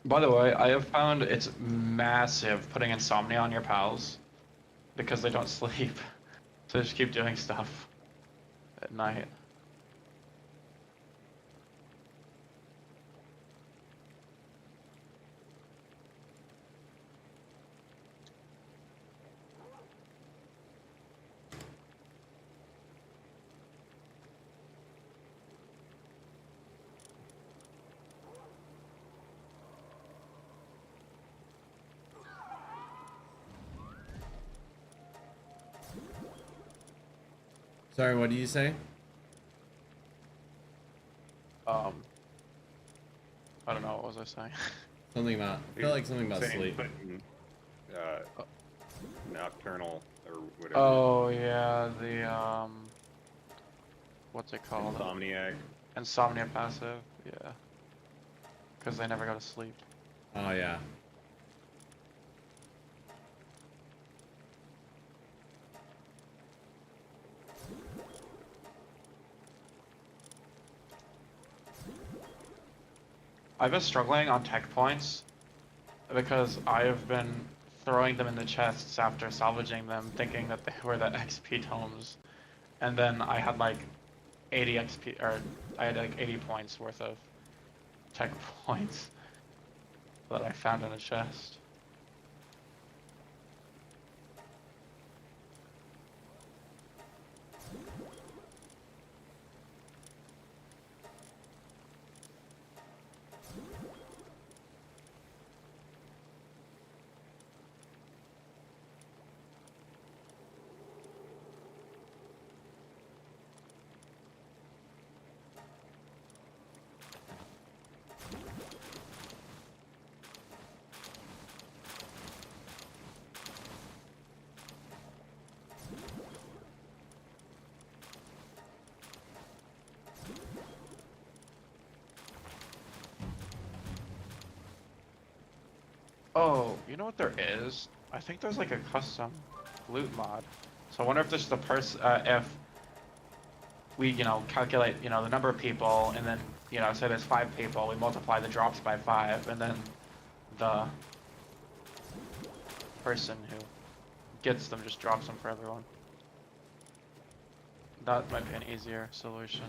By the way, I have found it's massive putting insomnia on your pals because they don't sleep. So they just keep doing stuff at night. Sorry, what did you say? I don't know, what was I saying? Something about, I felt like something about Saying sleep. putting, nocturnal or whatever. Oh yeah, the what's it called? Insomniac. Insomnia passive, yeah. Because they never go to sleep. Oh yeah. I've been struggling on tech points because I have been throwing them in the chests after salvaging them, thinking that they were the XP tomes, and then I had like 80 XP, or I had like 80 points worth of tech points that I found in a chest. Oh, you know what there is? I think there's like a custom loot mod. So I wonder if this is the person, if we, calculate, the number of people, and then, say there's 5 people, we multiply the drops by 5, and then the person who gets them just drops them for everyone. That might be an easier solution.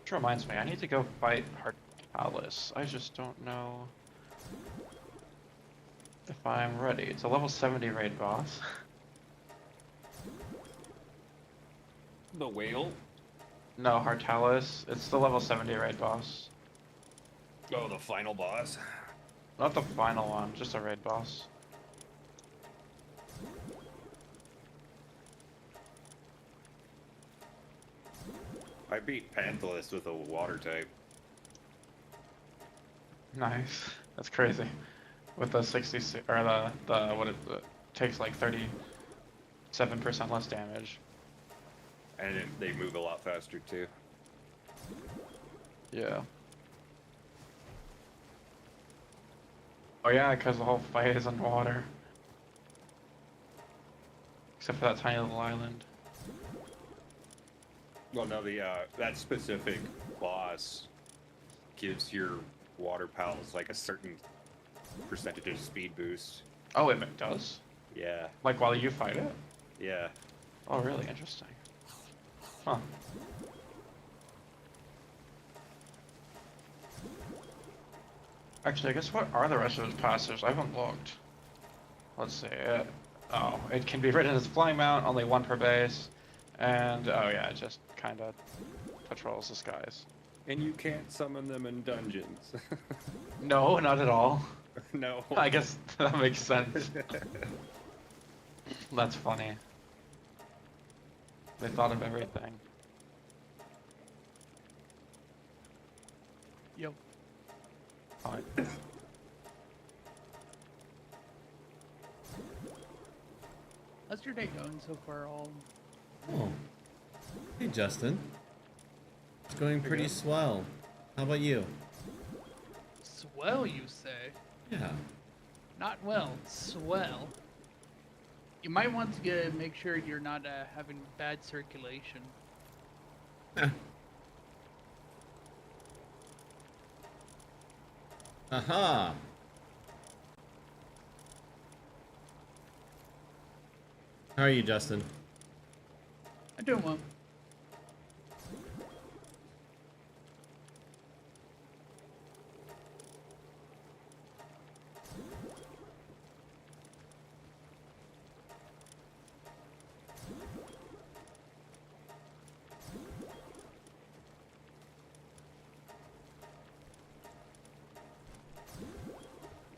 Which reminds me, I need to go fight Hartalis. I just don't know if I'm ready. It's a level 70 raid boss. The whale? No, Hartalis. It's the level 70 raid boss. Oh, the final boss. Not the final one, just a raid boss. I beat Panthalus with a water type. Nice. That's crazy. With the 66, or the what it takes like 37% less damage. And they move a lot faster too. Yeah. Oh yeah, because the whole fight is underwater. Except for that tiny little island. Well, no, that specific boss gives your water pals like a certain percentage of speed boost. Oh, it does? Yeah, Like while you fight it? yeah. Oh, really? Interesting. Huh. Actually, I guess what are the rest of his passives? I haven't looked. Let's see. Oh, it can be written as flying mount, only one per base. And, oh yeah, it just kind of patrols the skies. And you can't summon them in dungeons. No, not at all. No. I guess that makes sense. That's funny. They thought of everything. Yo. Alright. How's your day going so far, all? Oh. Hey, Justin. It's going pretty swell. How about you? Swell, you say? Yeah. Not well, swell. You might want to make sure you're not having bad circulation. Aha! How are you, Justin? I'm doing well.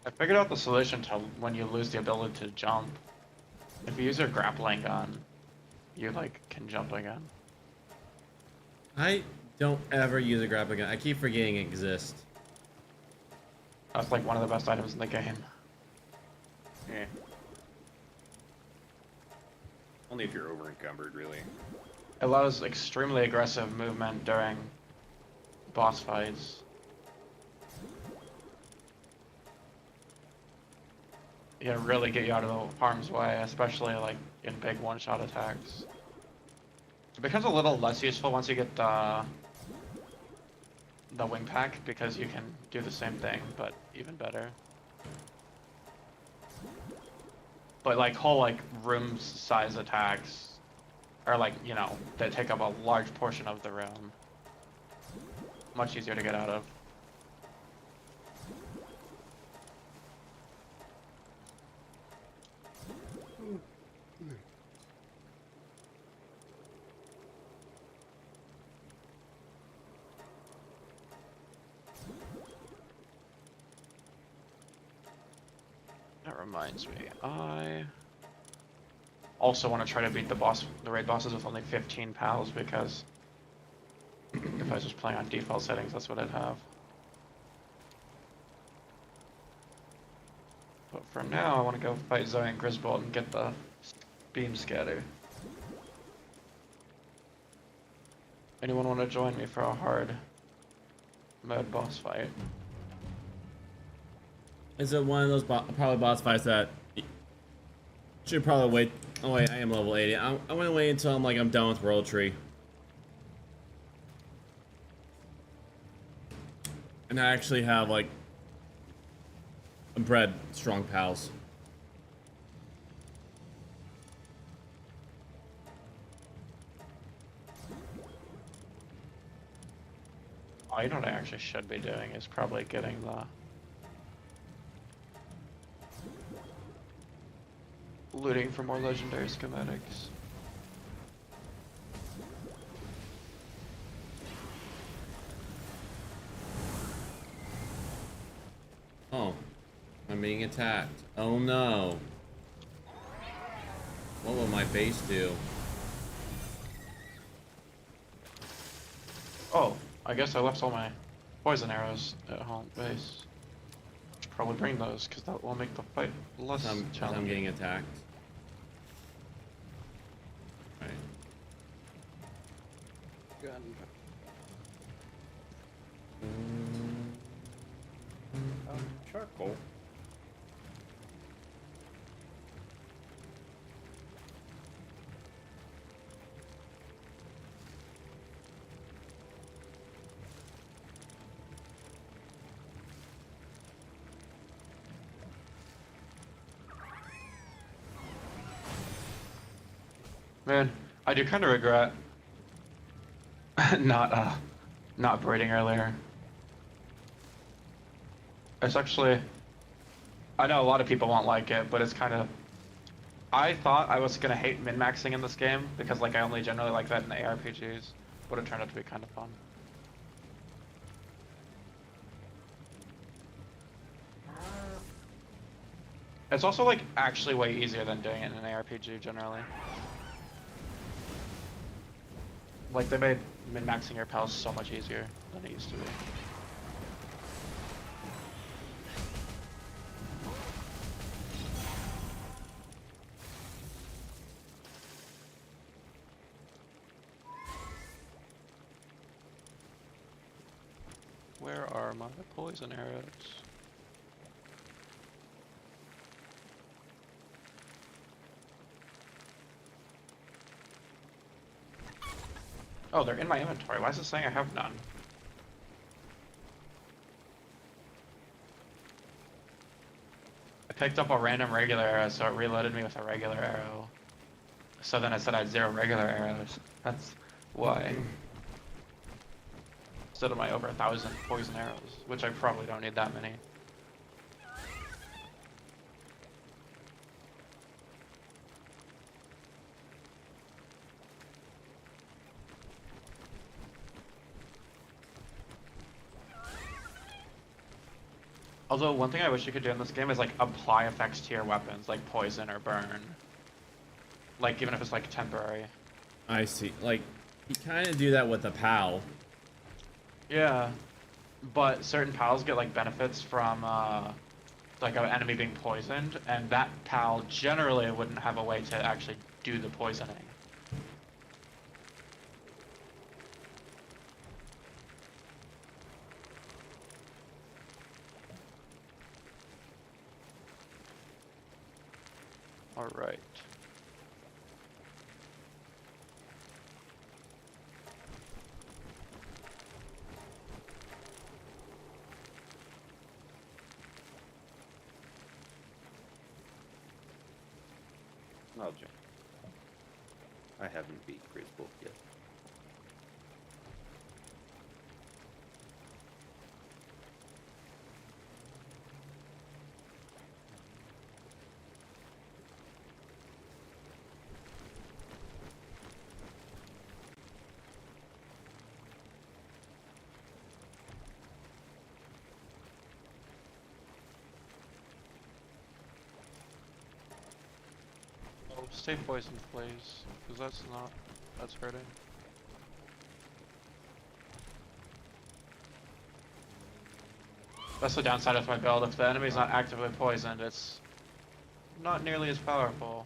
I figured out the solution to when you lose the ability to jump. If you use your grappling gun, you like can jump again. I don't ever use a grappling gun. I keep forgetting it exists. That's like one of the best items in the game. Eh. Only if you're over encumbered, really. It allows extremely aggressive movement during boss fights. Yeah, really get you out of harm's way, especially like in big one-shot attacks. It becomes a little less useful once you get the wing pack because you can do the same thing, but even better. But like whole like room size attacks are like, you know, that take up a large portion of the room. Much easier to get out of. That reminds me, I also want to try to beat the raid bosses with only 15 pals because if I was just playing on default settings, that's what I'd have. But for now, I want to go fight Zoe and Grisbold and get the beam scatter. Anyone want to join me for a hard mode boss fight? Is it one of those probably boss fights that should probably wait? Oh wait, I am level 80. I want to wait until I'm done with World Tree. And I actually have like bred strong pals. Oh, you know what I actually should be doing is probably getting the looting for more legendary schematics. Oh, I'm being attacked. Oh no. What will my base do? Oh, I guess I left all my poison arrows at home base. Should probably bring those because that will make the fight less I'm challenging. getting attacked. Right. Charcoal. Man, I do kind of regret not braiding earlier. It's actually, I know a lot of people won't like it, but it's kind of. I thought I was gonna hate min-maxing in this game because like I only generally like that in ARPGs, but it turned out to be kind of fun. It's also like actually way easier than doing it in an ARPG generally. Like they made min-maxing your pals so much easier than it used to be. Where are my poison arrows? Oh, they're in my inventory. Why is it saying I have none? I picked up a random regular arrow, so it reloaded me with a regular arrow. So then I said I had 0 regular arrows. That's why. Instead of my over 1,000 poison arrows, which I probably don't need that many. Although one thing I wish you could do in this game is like apply effects to your weapons, like poison or burn. Like even if it's like temporary. I see. Like, you kind of do that with a pal. Yeah, but certain pals get like benefits from like an enemy being poisoned, and that pal generally wouldn't have a way to actually do the poisoning. All right. I'll jump. I haven't beat Griswold yet. Oh, stay poisoned, please, because that's hurting. That's the downside of my build. If the enemy's not actively poisoned, it's not nearly as powerful.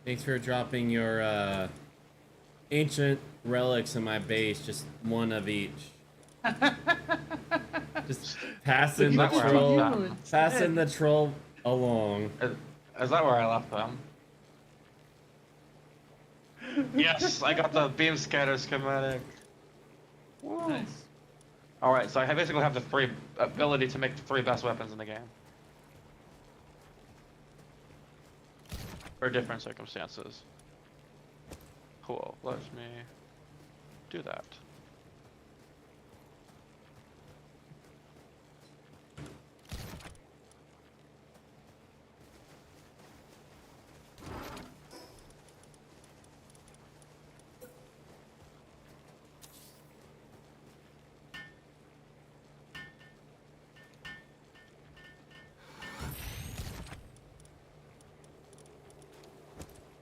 Thanks for dropping your ancient relics in my base. Just one of each. Just passing Is the that where I troll, left them? passing the troll along. Is that where I left them? Yes, I got the beam scatter schematic. Nice. Alright, so I basically have the free ability to make the 3 best weapons in the game. For different circumstances. Cool, let me do that.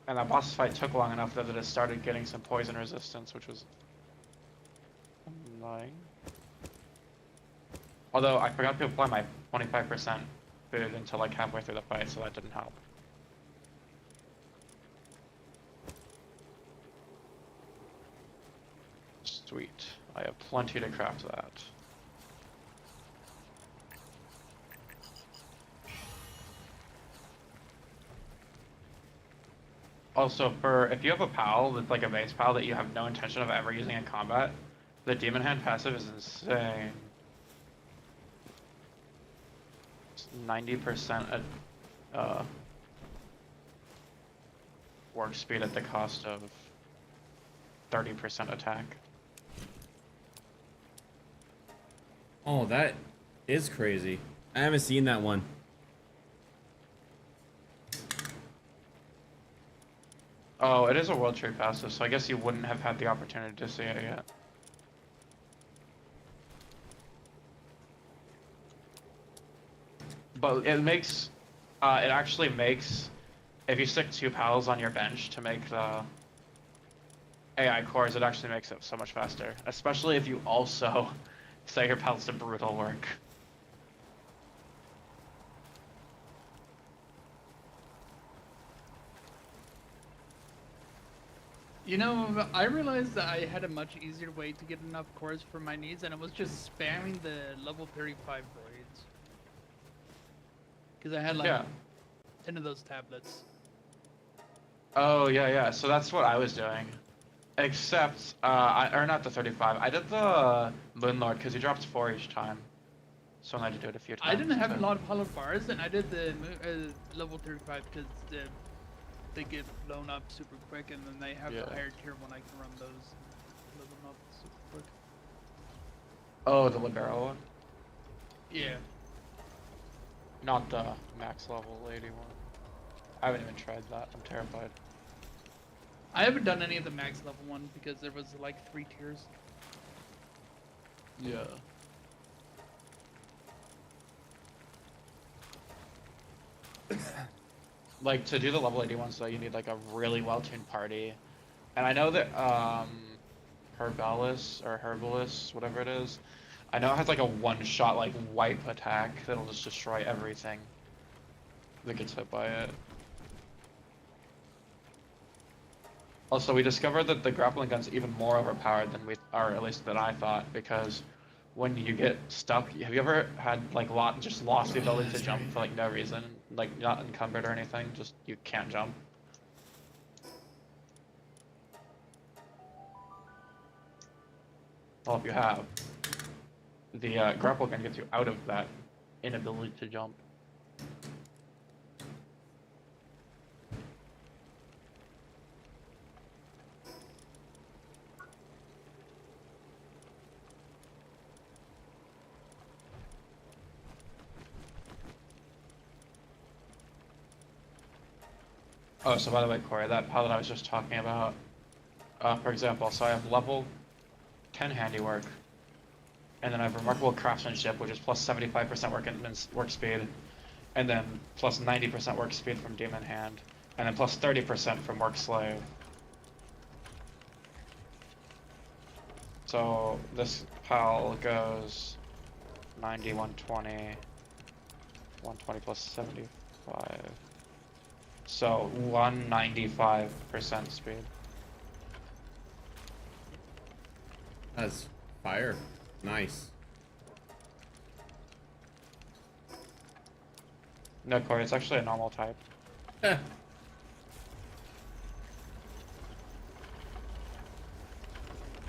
And that boss fight took long enough that it started getting some poison resistance, which was annoying. Although I forgot to apply my 25% food until like halfway through the fight, so that didn't help. Sweet. I have plenty to craft that. Also, if you have a pal that's like a base pal that you have no intention of ever using in combat, the Demon Hand passive is insane. It's 90% work speed at the cost of 30% attack. Oh, that is crazy. I haven't seen that one. Oh, it is a World Trade passive, so I guess you wouldn't have had the opportunity to see it yet. But it makes, it actually makes, if you stick 2 pals on your bench to make the AI cores, it actually makes it so much faster. Especially if you also set your pals to brutal work. You know, I realized that I had a much easier way to get enough cores for my needs, and it was just spamming the level 35 droids. Because I had like 10 of those tablets. Oh, yeah, so that's what I was doing. Except, or not the 35, I did the Moonlord because he drops 4 each time. So I had to do it a few times. I didn't have a lot of hollow bars, and I did the level 35 because they get blown up super quick, and then they have the higher tier one. I can run those and blow them up super quick. Oh, the Libero one? Yeah. Not the max level lady one. I haven't even tried that. I'm terrified. I haven't done any of the max level one because there was like 3 tiers. Yeah. Like, to do the level 80 ones, though, you need like a really well-tuned party. And I know that Herbalist, whatever it is, I know it has like a one-shot like wipe attack that'll just destroy everything that gets hit by it. Also, we discovered that the grappling gun's even more overpowered than or at least than I thought, because when you get stuck, have you ever had like just lost the ability to jump for like no reason, like not encumbered or anything, just you can't jump? Well, if you have, the grapple gun gets you out of that inability to jump. Oh, so by the way, Corey, that pal that I was just talking about, for example, so I have level 10 handiwork, and then I have remarkable craftsmanship, which is plus 75% work speed, and then plus 90% work speed from demon hand, and then plus 30% from work slave. So this pal goes 90, 120, 120 plus 75. So 195% speed. That's fire. Nice. No, Corey, it's actually a normal type. Eh.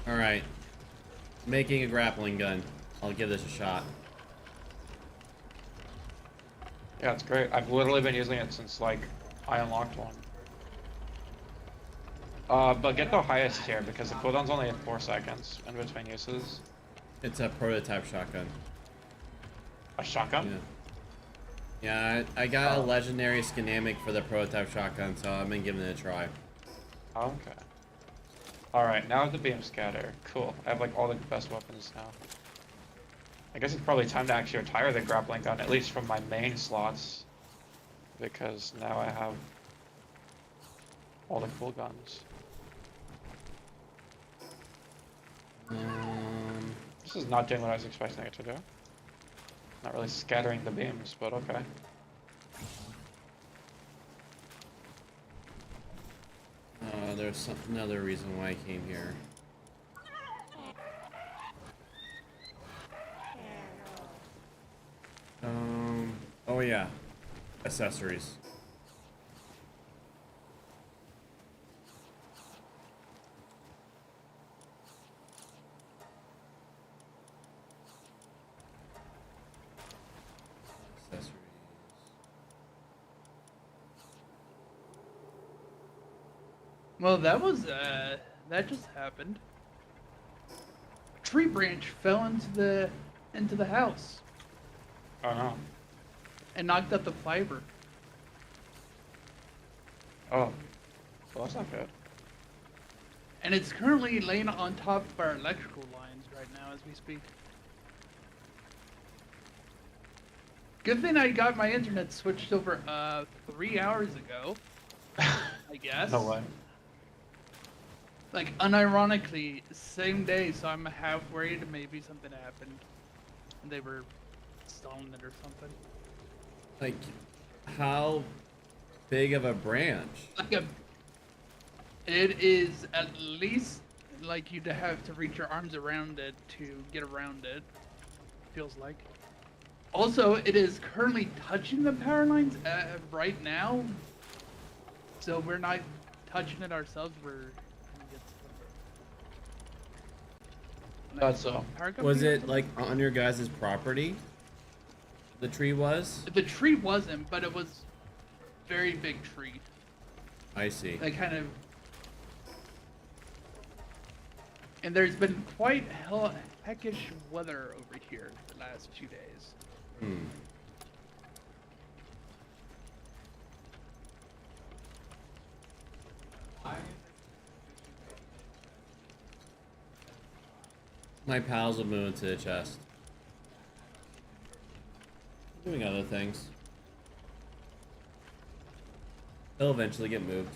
Alright. Making a grappling gun. I'll give this a shot. Yeah, it's great. I've literally been using it since like I unlocked one. But get the highest tier because the cooldown's only at 4 seconds in between uses. It's a prototype shotgun. A shotgun? Yeah, I got a legendary skinamic for the prototype shotgun, so I've been giving it a try. Okay. Alright, now the beam scatter. Cool. I have like all the best weapons now. I guess it's probably time to actually retire the grappling gun, at least from my main slots. Because now I have all the cool guns. This is not doing what I was expecting it to do. Not really scattering the beams, but okay. There's another reason why I came here. Oh yeah, accessories. Well, that was that just happened. A tree branch fell into the house Oh no. and knocked out the fiber. Oh. Well, that's not good. And it's currently laying on top of our electrical lines right now as we speak. Good thing I got my internet switched over 3 hours ago, I guess. No way. Like, unironically, same day, so I'm half worried maybe something happened. And they were stalling it or something. Like, how big of a branch? Like it is at least, like, you'd have to reach your arms around it to get around it. Feels like. Also, it is currently touching the power lines right now. So we're not touching it ourselves, we're... That's so. Was it like on your guys' property? The tree was? The tree wasn't, but it was very big tree. I see. That kind of... And there's been quite heckish weather over here the last 2 days. Hmm. My pals will move into the chest. Doing other things. They'll eventually get moved.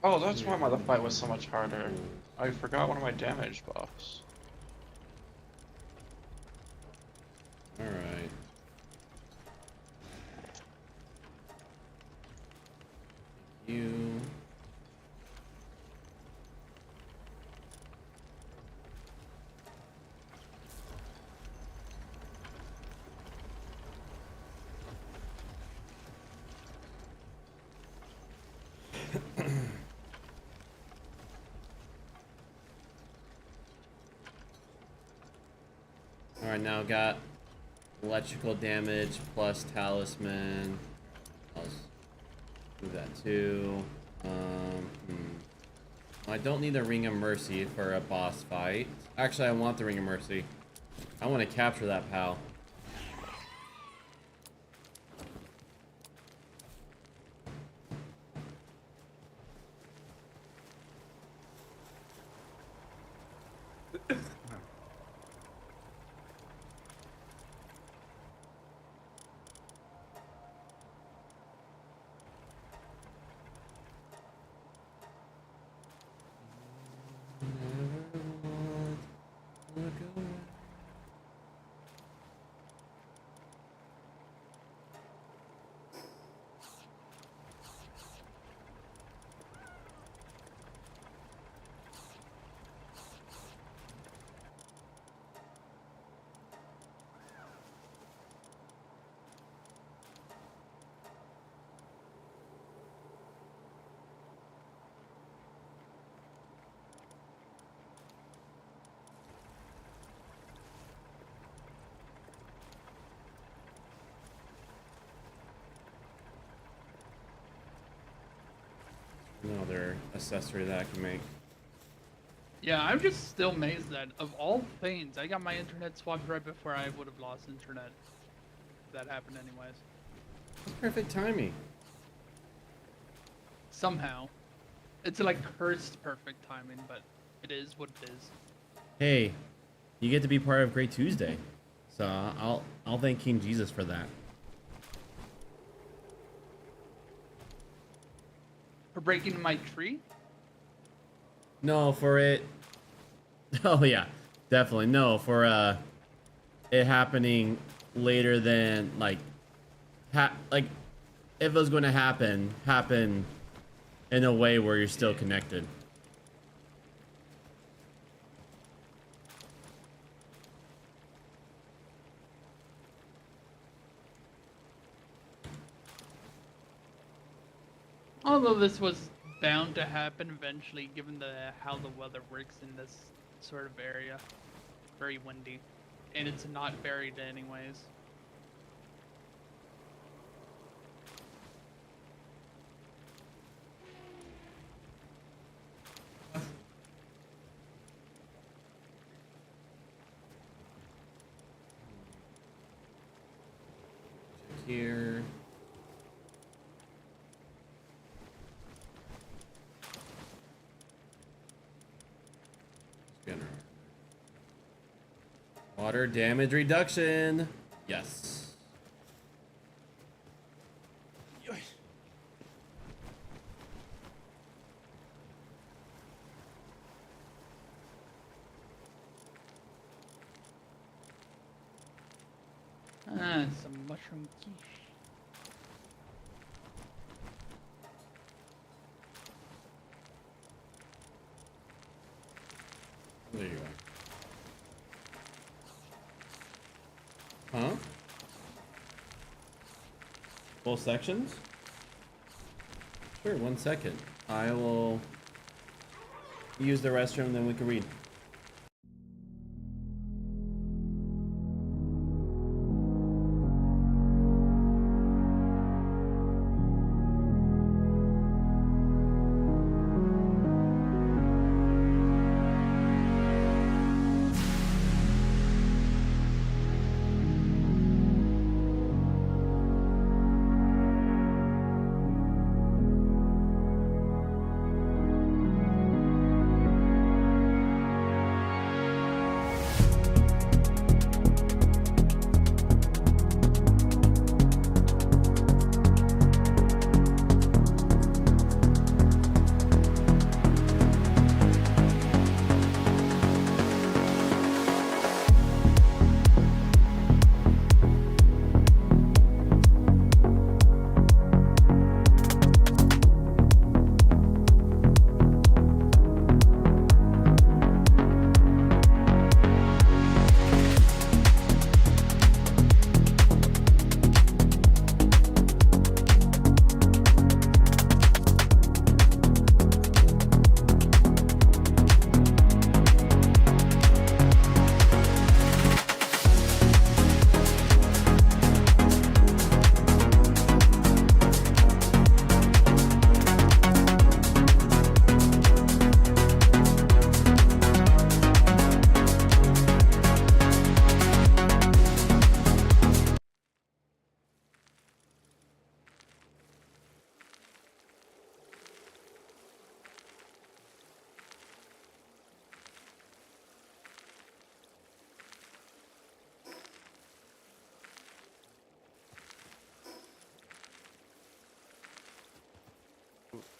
Oh, that's why the fight was so much harder. I forgot one of my damage buffs. Alright. You. Alright, now got electrical damage plus talisman. I'll do that too. I don't need the Ring of Mercy for a boss fight. Actually, I want the Ring of Mercy. I want to capture that pal. Another accessory that I can make. Yeah, I'm just still amazed that of all things, I got my internet swapped right before I would have lost internet. That happened anyways. Perfect timing. Somehow. It's like cursed perfect timing, but it is what it is. Hey, you get to be part of Great Tuesday, so I'll thank King Jesus for that. For breaking my tree? No, for it. Oh yeah, definitely no for it happening later than like like if it was going to happen in a way where you're still connected. Although this was bound to happen eventually, given how the weather works in this sort of area. Very windy. And it's not buried anyways. Here. Water damage reduction. Yes. Ah, some mushroom quiche. There you are. Huh? Full sections? Sure, 1 second. I will use the restroom, then we can read.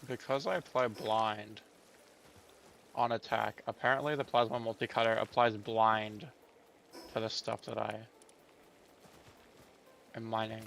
Because I apply blind on attack, apparently the plasma multi-cutter applies blind to the stuff that I am mining.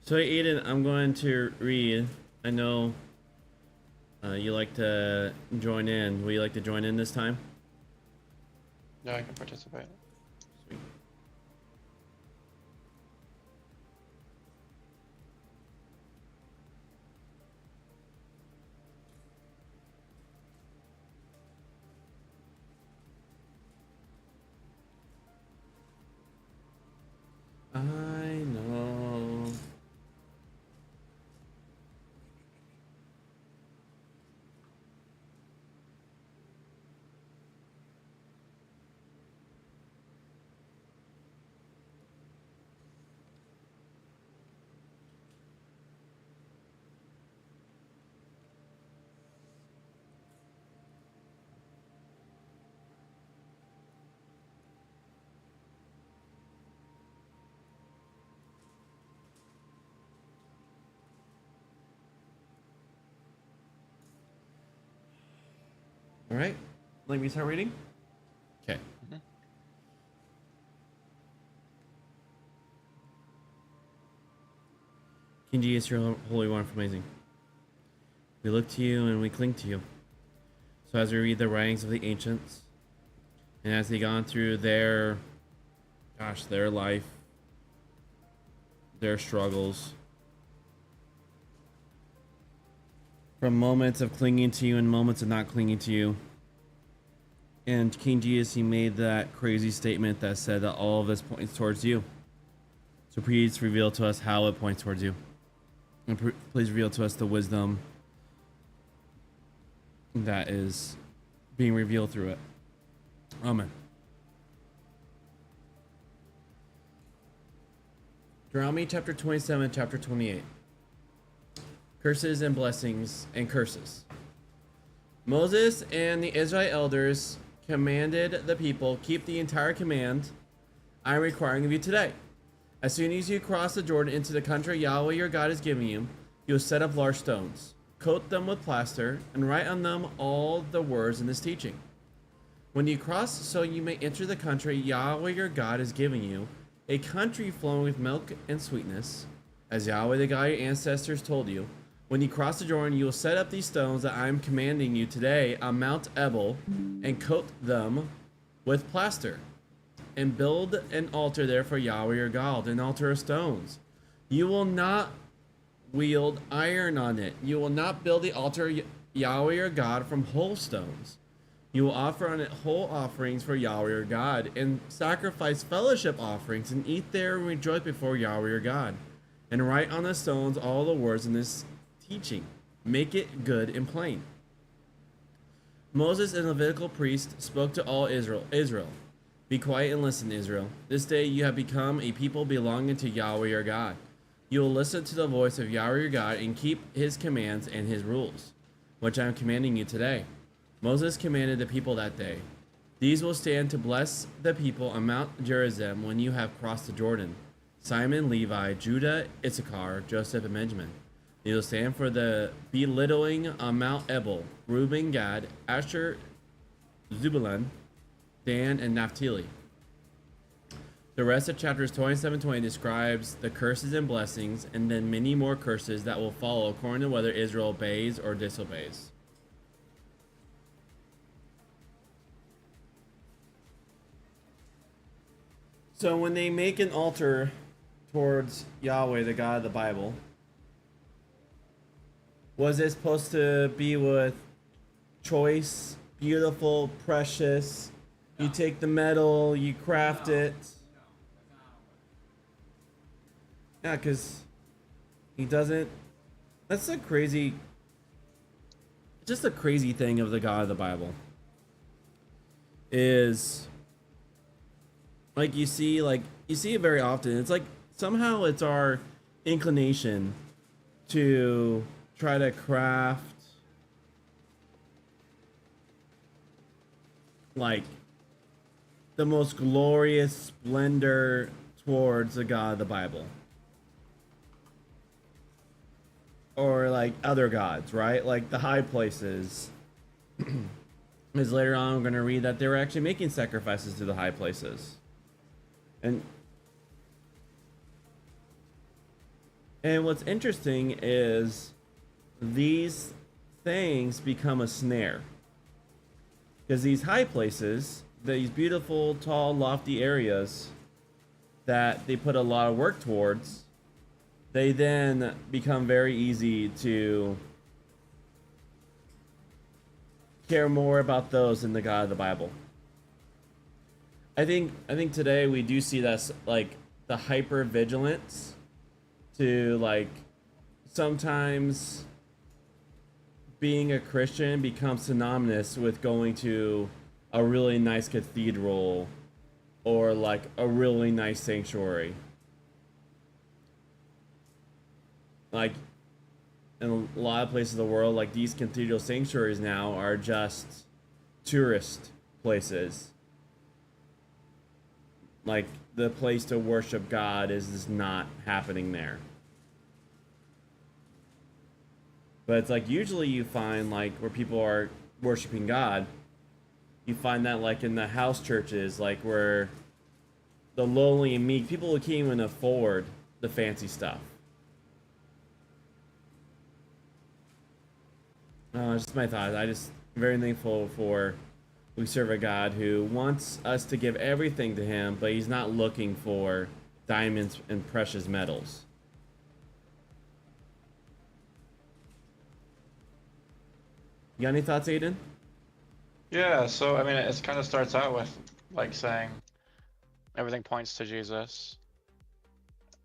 So Aiden, I'm going to read. I know you like to join in. Will you like to join in this time? Yeah, I can participate. Sweet. I know. All right. Let me start reading. Okay. King Jesus, your Holy One, for amazing. We look to you and we cling to you. So as we read the writings of the ancients, and as they gone through their life, their struggles, from moments of clinging to you and moments of not clinging to you. And King Jesus, he made that crazy statement that said that all of this points towards you. So please reveal to us how it points towards you. And please reveal to us the wisdom that is being revealed through it. Amen. Deuteronomy chapter 27, chapter 28. Curses and blessings and curses. Moses and the Israelite elders commanded the people, keep the entire command I am requiring of you today. As soon as you cross the Jordan into the country Yahweh your God is giving you, you will set up large stones, coat them with plaster, and write on them all the words in this teaching. When you cross, so you may enter the country Yahweh your God is giving you, a country flowing with milk and sweetness, as Yahweh the God of your ancestors told you. When you cross the Jordan, you will set up these stones that I am commanding you today on Mount Ebal, and coat them with plaster, and build an altar there for Yahweh your God, an altar of stones. You will not wield iron on it. You will not build the altar Yahweh your God from whole stones. You will offer on it whole offerings for Yahweh your God, and sacrifice fellowship offerings, and eat there and rejoice before Yahweh your God. And write on the stones all the words in this teaching. Make it good and plain. Moses and Levitical priest spoke to all Israel. Be quiet and listen, Israel. This day you have become a people belonging to Yahweh your God. You will listen to the voice of Yahweh your God and keep his commands and his rules, which I am commanding you today. Moses commanded the people that day. These will stand to bless the people on Mount Gerizim when you have crossed the Jordan. Simon, Levi, Judah, Issachar, Joseph, and Benjamin. They will stand for the belittling on Mount Ebal, Reuben, Gad, Asher, Zebulun, Dan, and Naphtali. The rest of chapters 27-20 describes the curses and blessings, and then many more curses that will follow according to whether Israel obeys or disobeys. So when they make an altar towards Yahweh, the God of the Bible, was it supposed to be with choice, beautiful, precious? You take the metal, you craft it. Yeah, because he doesn't. That's a crazy. Just a crazy thing of the God of the Bible. Is. Like you see it very often. It's like somehow it's our inclination to try to craft like the most glorious splendor towards the God of the Bible. Or like other gods, right? Like the high places. Because later on, we're going to read that they were actually making sacrifices to the high places. And what's interesting is these things become a snare. Because these high places, these beautiful, tall, lofty areas that they put a lot of work towards, they then become very easy to care more about those than the God of the Bible. I think today we do see that, like, the hyper vigilance to, like, sometimes being a Christian becomes synonymous with going to a really nice cathedral or like a really nice sanctuary. Like, in a lot of places of the world, like, these cathedral sanctuaries now are just tourist places. Like, the place to worship God is not happening there. But it's like, usually you find, like, where people are worshiping God, you find that, like, in the house churches, like, where the lowly and meek people who can't even afford the fancy stuff. Just my thoughts. I'm very thankful for we serve a God who wants us to give everything to him, but he's not looking for diamonds and precious metals. You got any thoughts, Aiden? Yeah, so I mean, it kind of starts out with like saying everything points to Jesus,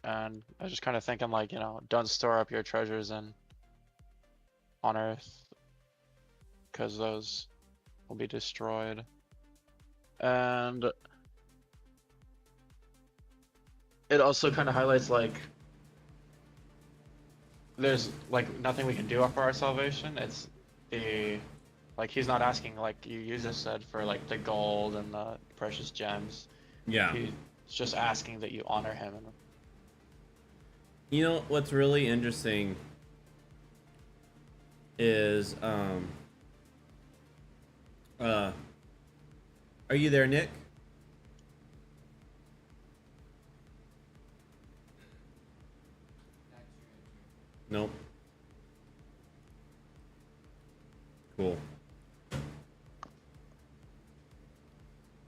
and I was just kind of thinking, like, you know, don't store up your treasures on earth, because those will be destroyed. And it also kind of highlights, like, there's like nothing we can do for our salvation. It's like, he's not asking, like you just said, for like the gold and the precious gems. Yeah. He's just asking that you honor him. You know what's really interesting is are you there, Nick? Nope. Cool.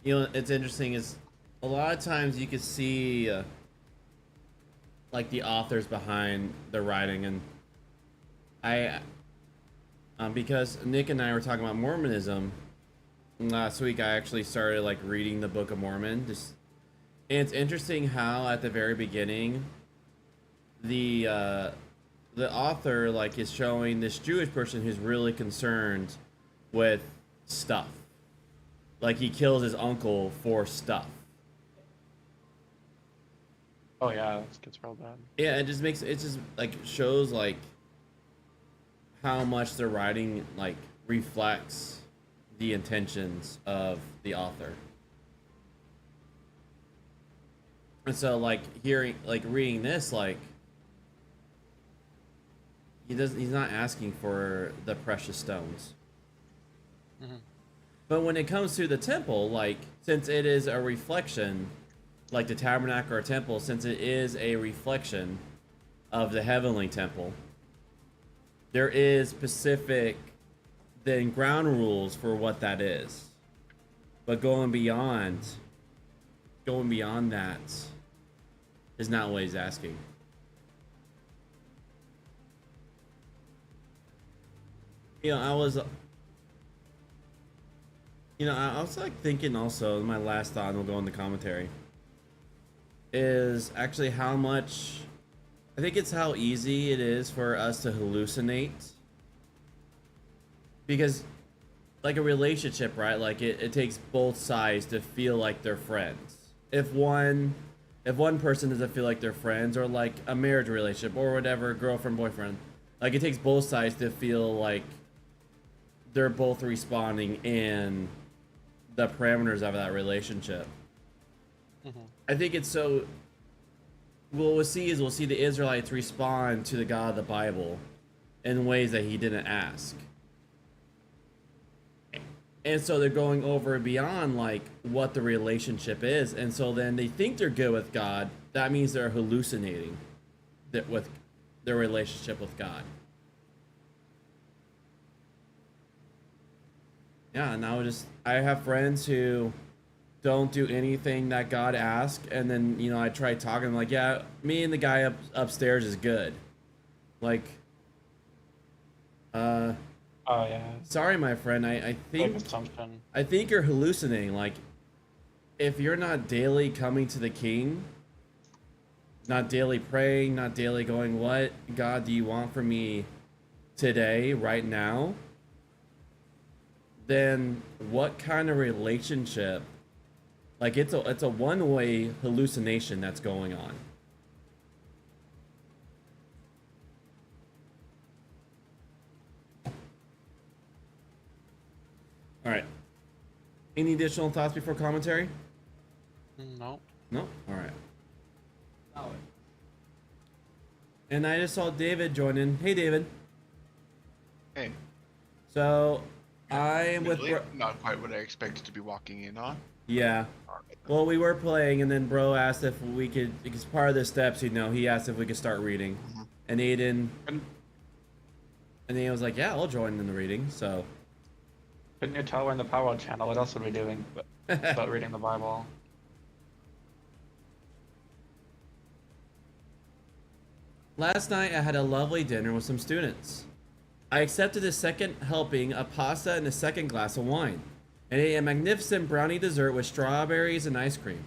You know, it's interesting is a lot of times you could see like the authors behind the writing, and because Nick and I were talking about Mormonism last week, I actually started like reading the Book of Mormon. And it's interesting how at the very beginning the author like is showing this Jewish person who's really concerned with stuff. Like, he kills his uncle for stuff. Oh yeah, it gets real bad. Yeah, it just like shows like how much the writing like reflects the intentions of the author. And so like reading this, like, he's not asking for the precious stones. Mm-hmm. But when it comes to the temple, like, since it is a reflection, like the tabernacle or temple, since it is a reflection of the heavenly temple, there is specific then ground rules for what that is. But going beyond that is not what he's asking. You know, I was like thinking also, my last thought, and we'll go into commentary, is actually how much, I think it's how easy it is for us to hallucinate. Because, like a relationship, right? Like, it takes both sides to feel like they're friends. If one person doesn't feel like they're friends, or like a marriage relationship, or whatever, girlfriend, boyfriend, like, it takes both sides to feel like they're both responding in the parameters of that relationship. Mm-hmm. I think it's so. What we'll see the Israelites respond to the God of the Bible in ways that he didn't ask. And so they're going over and beyond like what the relationship is, and so then they think they're good with God. That means they're hallucinating that with their relationship with God. Yeah, and I have friends who don't do anything that God asks, and then, you know, I try talking, I'm like, yeah, me and the guy upstairs is good. Like, Oh yeah. sorry, my friend, Big assumption. I think you're hallucinating. Like, if you're not daily coming to the King, not daily praying, not daily going, what God do you want from me today, right now? Then what kind of relationship? Like, it's a one-way hallucination that's going on. All right. Any additional thoughts before commentary? No. No? All right. Oh, And I just saw David join in. Hey, David. Hey, So, I am with... really? Not quite what I expected to be walking in on. Yeah. Alright. Well, we were playing, and then Bro asked if we could... Because part of the steps, you know, he asked if we could start reading. Mhm. And Aiden... Couldn't, And then he was like, yeah, I'll join in the reading, so... couldn't you tell we're in the Palworld channel? What else would we be doing but reading the Bible? Last night, I had a lovely dinner with some students. I accepted a second helping of pasta and a second glass of wine, and ate a magnificent brownie dessert with strawberries and ice cream.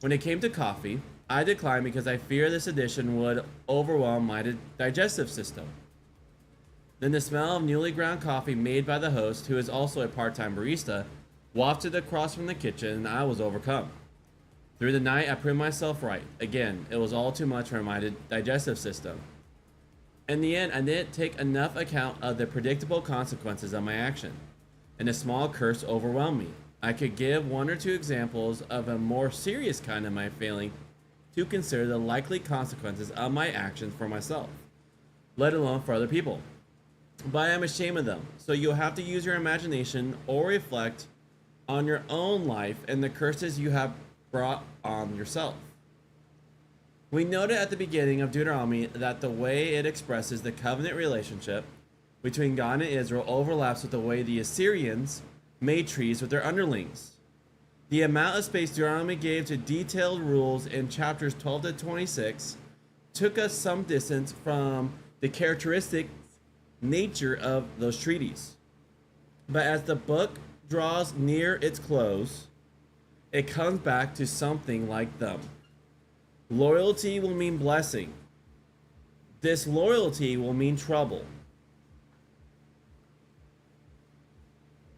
When it came to coffee, I declined because I fear this addition would overwhelm my digestive system. Then the smell of newly ground coffee made by the host, who is also a part-time barista, wafted across from the kitchen, and I was overcome. Through the night, I proved myself right. Again, it was all too much for my digestive system. In the end, I didn't take enough account of the predictable consequences of my action, and a small curse overwhelmed me. I could give one or two examples of a more serious kind of my failing to consider the likely consequences of my actions for myself, let alone for other people. But I am ashamed of them, so you'll have to use your imagination or reflect on your own life and the curses you have brought on yourself. We noted at the beginning of Deuteronomy that the way it expresses the covenant relationship between God and Israel overlaps with the way the Assyrians made treaties with their underlings. The amount of space Deuteronomy gave to detailed rules in chapters 12 to 26 took us some distance from the characteristic nature of those treaties. But as the book draws near its close, it comes back to something like them. Loyalty will mean blessing. Disloyalty will mean trouble.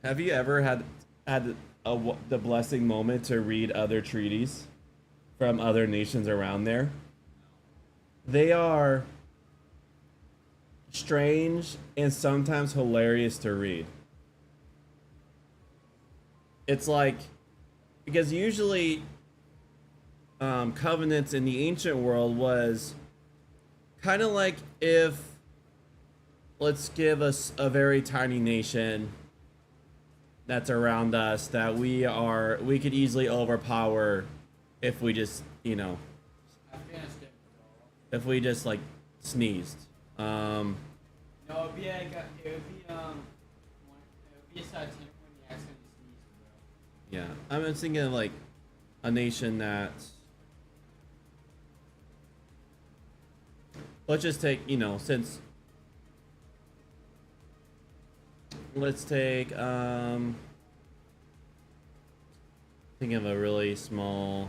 Have you ever had the blessing moment to read other treaties from other nations around there? They are strange and sometimes hilarious to read. It's like, because usually covenants in the ancient world was kind of like if, let's give us a very tiny nation that's around us that we could easily overpower if we just, you know, Afghanistan. if we just like sneezed. No, it'd be like it would be a sad time when you accidentally sneeze, bro. Yeah, I'm thinking of like a nation that, let's just take, you know, since let's take thinking of a really small,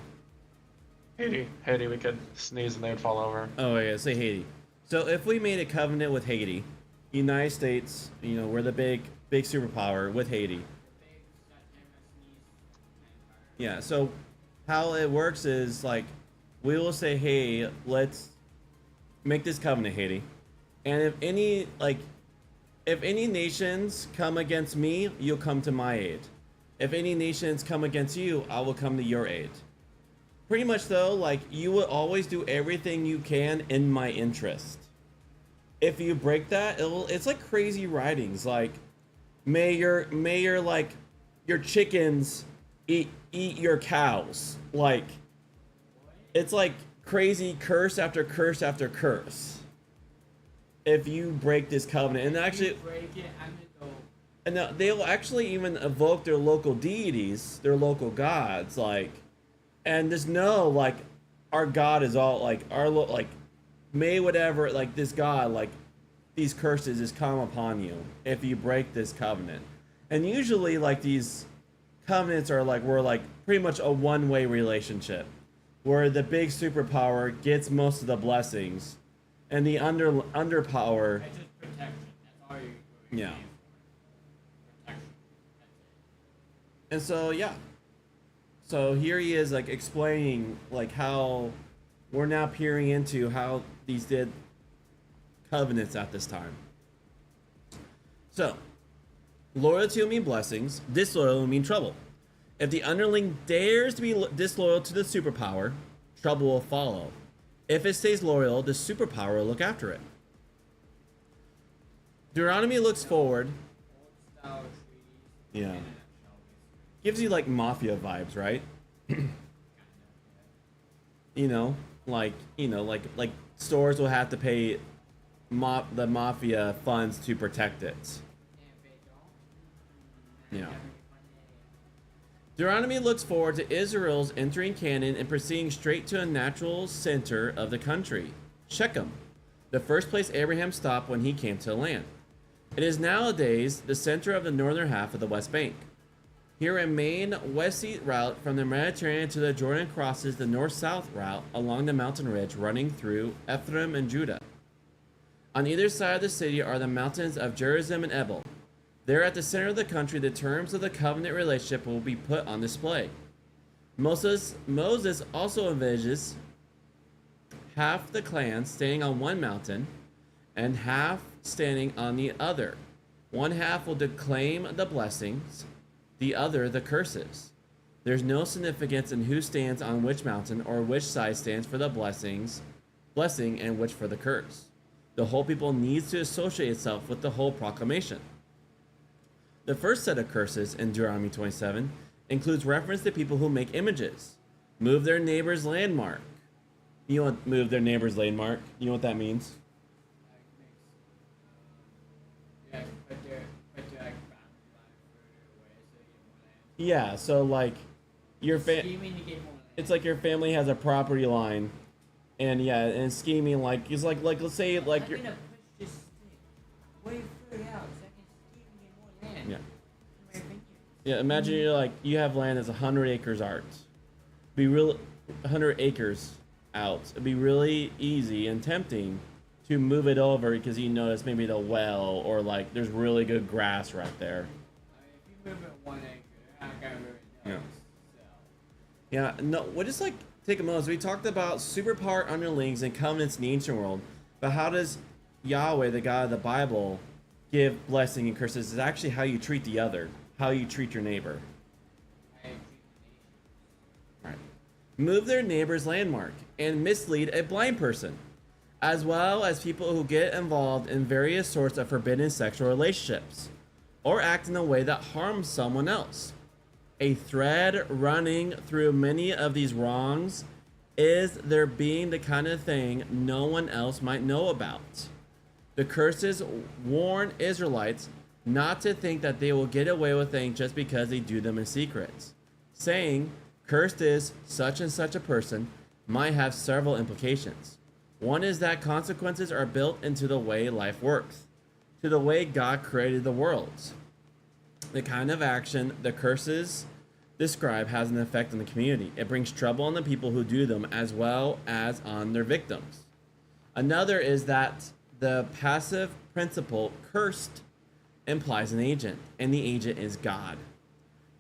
Haiti, we could sneeze and they would fall over. oh yeah, say Haiti. So if we made a covenant with Haiti, United States, you know, we're the big superpower with Haiti. Yeah, so how it works is like we will say, hey, let's make this covenant, Haiti. And if any nations come against me, you'll come to my aid. If any nations come against you, I will come to your aid. Pretty much though, like you will always do everything you can in my interest. If you break that, it's like crazy writings. Like, may your like your chickens eat your cows. Like, it's like crazy curse after curse after curse. if you break this covenant. And If actually, you break it, I'm gonna go. and they'll actually even evoke their local deities, their local gods, like, and just know, like, our God is all, like, like, may whatever, like, this God, like, these curses is come upon you if you break this covenant. And usually, like, these covenants are, like, we're, like, pretty much a one-way relationship, where the big superpower gets most of the blessings, and the underpower, It's just protection. That's all you're yeah. paying for. Protection. That's it. And so, yeah. So here he is, like, explaining, like, how we're now peering into how these did covenants at this time. So, loyalty will mean blessings, disloyal will mean trouble. If the underling dares to be disloyal to the superpower, trouble will follow. If it stays loyal, the superpower will look after it. Deuteronomy looks forward. Old style treaties. Yeah. And Gives you, like, mafia vibes, right? You know, like stores will have to pay the mafia funds to protect it. Yeah. Deuteronomy looks forward to Israel's entering Canaan and proceeding straight to a natural center of the country, Shechem, the first place Abraham stopped when he came to the land. It is nowadays the center of the northern half of the West Bank. Here, a main west-east route from the Mediterranean to the Jordan crosses the north-south route along the mountain ridge running through Ephraim and Judah. On either side of the city are the mountains of Gerizim and Ebal. There at the center of the country, the terms of the covenant relationship will be put on display. Moses also envisages half the clans standing on one mountain and half standing on the other. One half will declaim the blessings, the other the curses. There's no significance in who stands on which mountain or which side stands for the blessing and which for the curse. The whole people needs to associate itself with the whole proclamation. The first set of curses in Deuteronomy 27 includes reference to people who make images, move their neighbor's landmark. You want move their neighbor's landmark? You know what that means? Yeah, put your like boundary line further away so you get more land. Yeah, so like your Scheming to get more land. it's like your family has a property line, and yeah, and scheming like it's like let's say like I'm you're gonna push this thing way further out so I can scheme and get more land. yeah. In my opinion. Yeah, imagine you're like you have land that's 100 acres out. Be real 100 acres out. It'd be really easy and tempting to move it over because you notice maybe the well or like there's really good grass right there. I mean, if you move it 1 acre, I gotta really know. Yeah. So. Yeah, no, we'll just like take a moment. So we talked about superpower underlings and covenants in the ancient world, but how does Yahweh, the God of the Bible, give blessing and curses? Is actually how you treat the other, how you treat your neighbor. I treat the nation. Right. Move their neighbor's landmark and mislead a blind person, as well as people who get involved in various sorts of forbidden sexual relationships or act in a way that harms someone else. A thread running through many of these wrongs is there being the kind of thing no one else might know about. The curses warn Israelites not to think that they will get away with things just because they do them in secret, saying, "Cursed is such and such a person," might have several implications. One is that consequences are built into the way life works, to the way God created the world. The kind of action the curses describe has an effect on the community. It brings trouble on the people who do them as well as on their victims. Another is that the passive principle cursed implies an agent, and the agent is God.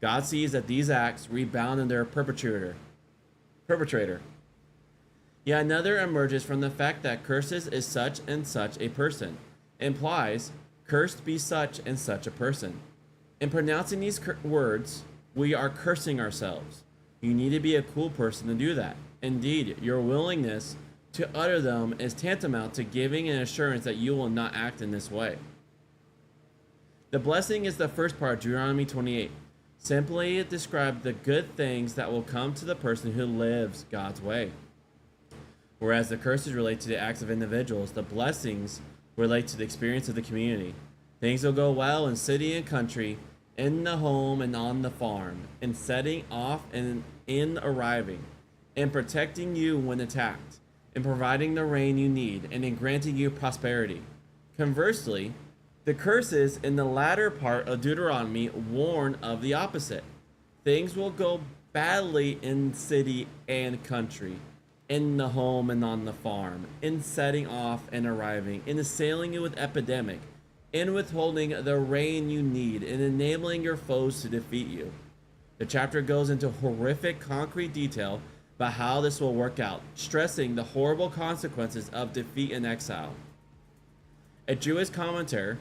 God sees that these acts rebound on their perpetrator. Yet another emerges from the fact that curses is such and such a person, implies cursed be such and such a person. In pronouncing these words, we are cursing ourselves. You need to be a cool person to do that. Indeed, your willingness to utter them is tantamount to giving an assurance that you will not act in this way. The blessing is the first part of Deuteronomy 28. Simply it describes the good things that will come to the person who lives God's way. Whereas the curses relate to the acts of individuals, the blessings relate to the experience of the community. Things will go well in city and country, in the home and on the farm, in setting off and in arriving, in protecting you when attacked, in providing the rain you need, and in granting you prosperity. Conversely, the curses in the latter part of Deuteronomy warn of the opposite. Things will go badly in city and country, in the home and on the farm, in setting off and arriving, in assailing you with epidemic, in withholding the rain you need, in enabling your foes to defeat you. The chapter goes into horrific concrete detail about how this will work out, stressing the horrible consequences of defeat and exile. A Jewish commentator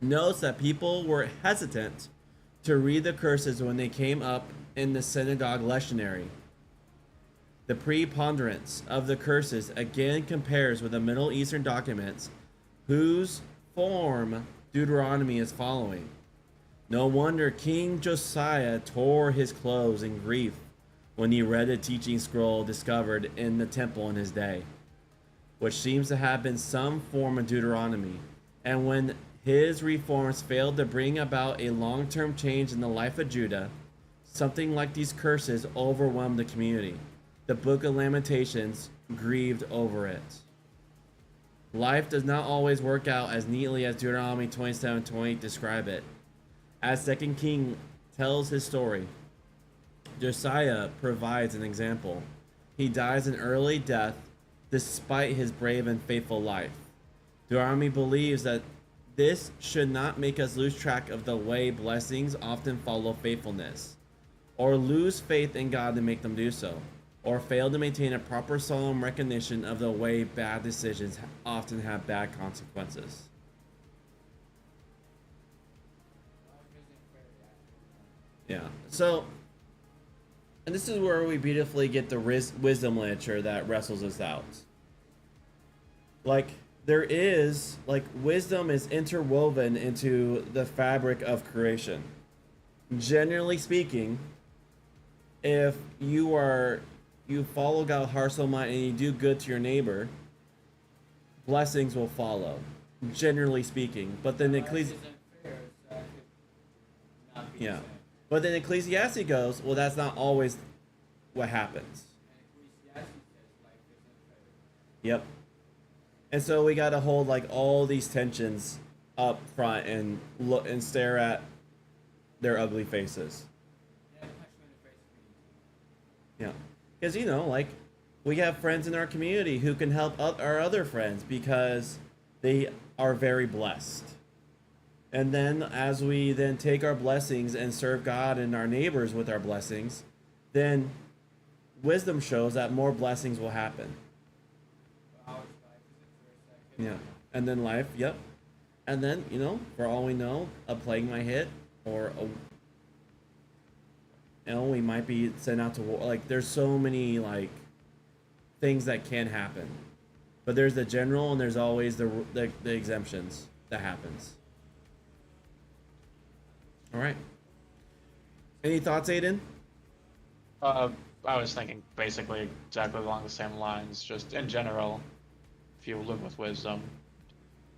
notes that people were hesitant to read the curses when they came up in the synagogue lectionary. The preponderance of the curses again compares with the Middle Eastern documents whose form Deuteronomy is following. No wonder King Josiah tore his clothes in grief when he read a teaching scroll discovered in the temple in his day, which seems to have been some form of Deuteronomy, and when his reforms failed to bring about a long-term change in the life of Judah, something like these curses overwhelmed the community. The Book of Lamentations grieved over it. Life does not always work out as neatly as Deuteronomy 27:20 describe it. As 2 King tells his story, Josiah provides an example. He dies an early death despite his brave and faithful life. Deuteronomy believes that this should not make us lose track of the way blessings often follow faithfulness, or lose faith in God to make them do so, or fail to maintain a proper solemn recognition of the way bad decisions often have bad consequences. Yeah, so, and this is where we beautifully get the wisdom literature that wrestles us out. Like, there is, like, wisdom is interwoven into the fabric of creation. Generally speaking, if you follow God's heart so much and you do good to your neighbor, blessings will follow, generally speaking. But then yeah. But then Ecclesiastes goes, well, that's not always what happens. Yep. And so we got to hold like all these tensions up front and look and stare at their ugly faces. Yeah. Because, you know, like, we have friends in our community who can help our other friends because they are very blessed. And then as we then take our blessings and serve God and our neighbors with our blessings, then wisdom shows that more blessings will happen. Yeah. And then life, yep. And then, you know, for all we know, a plague might hit, or we might be sent out to war. Like, there's so many, like, things that can happen. But there's the general and there's always the exemptions that happens. All right. Any thoughts, Aiden? I was thinking basically exactly along the same lines. Just in general, if you live with wisdom,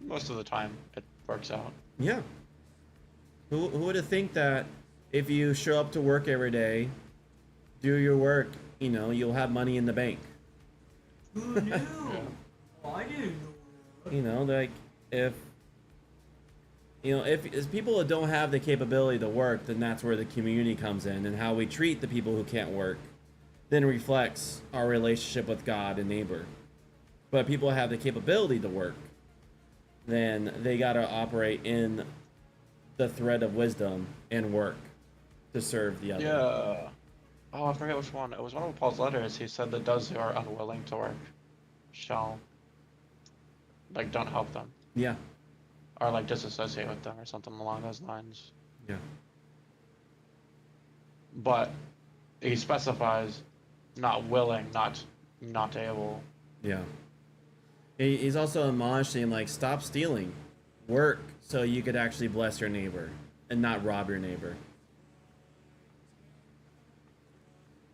most of the time it works out. Yeah. Who would have think that if you show up to work every day, do your work, you know, you'll have money in the bank. Who knew? Yeah. Oh, I didn't know. You know, like, if people that don't have the capability to work, then that's where the community comes in, and how we treat the people who can't work then reflects our relationship with God and neighbor. But if people have the capability to work, then they got to operate in the thread of wisdom and work to serve the other. Yeah. Oh, I forget which one. It was one of Paul's letters. He said that those who are unwilling to work shall, like, don't help them. Yeah. Or, like, disassociate with them or something along those lines. Yeah. But he specifies not willing, not able. Yeah. He's also admonishing, like, stop stealing. Work so you could actually bless your neighbor and not rob your neighbor.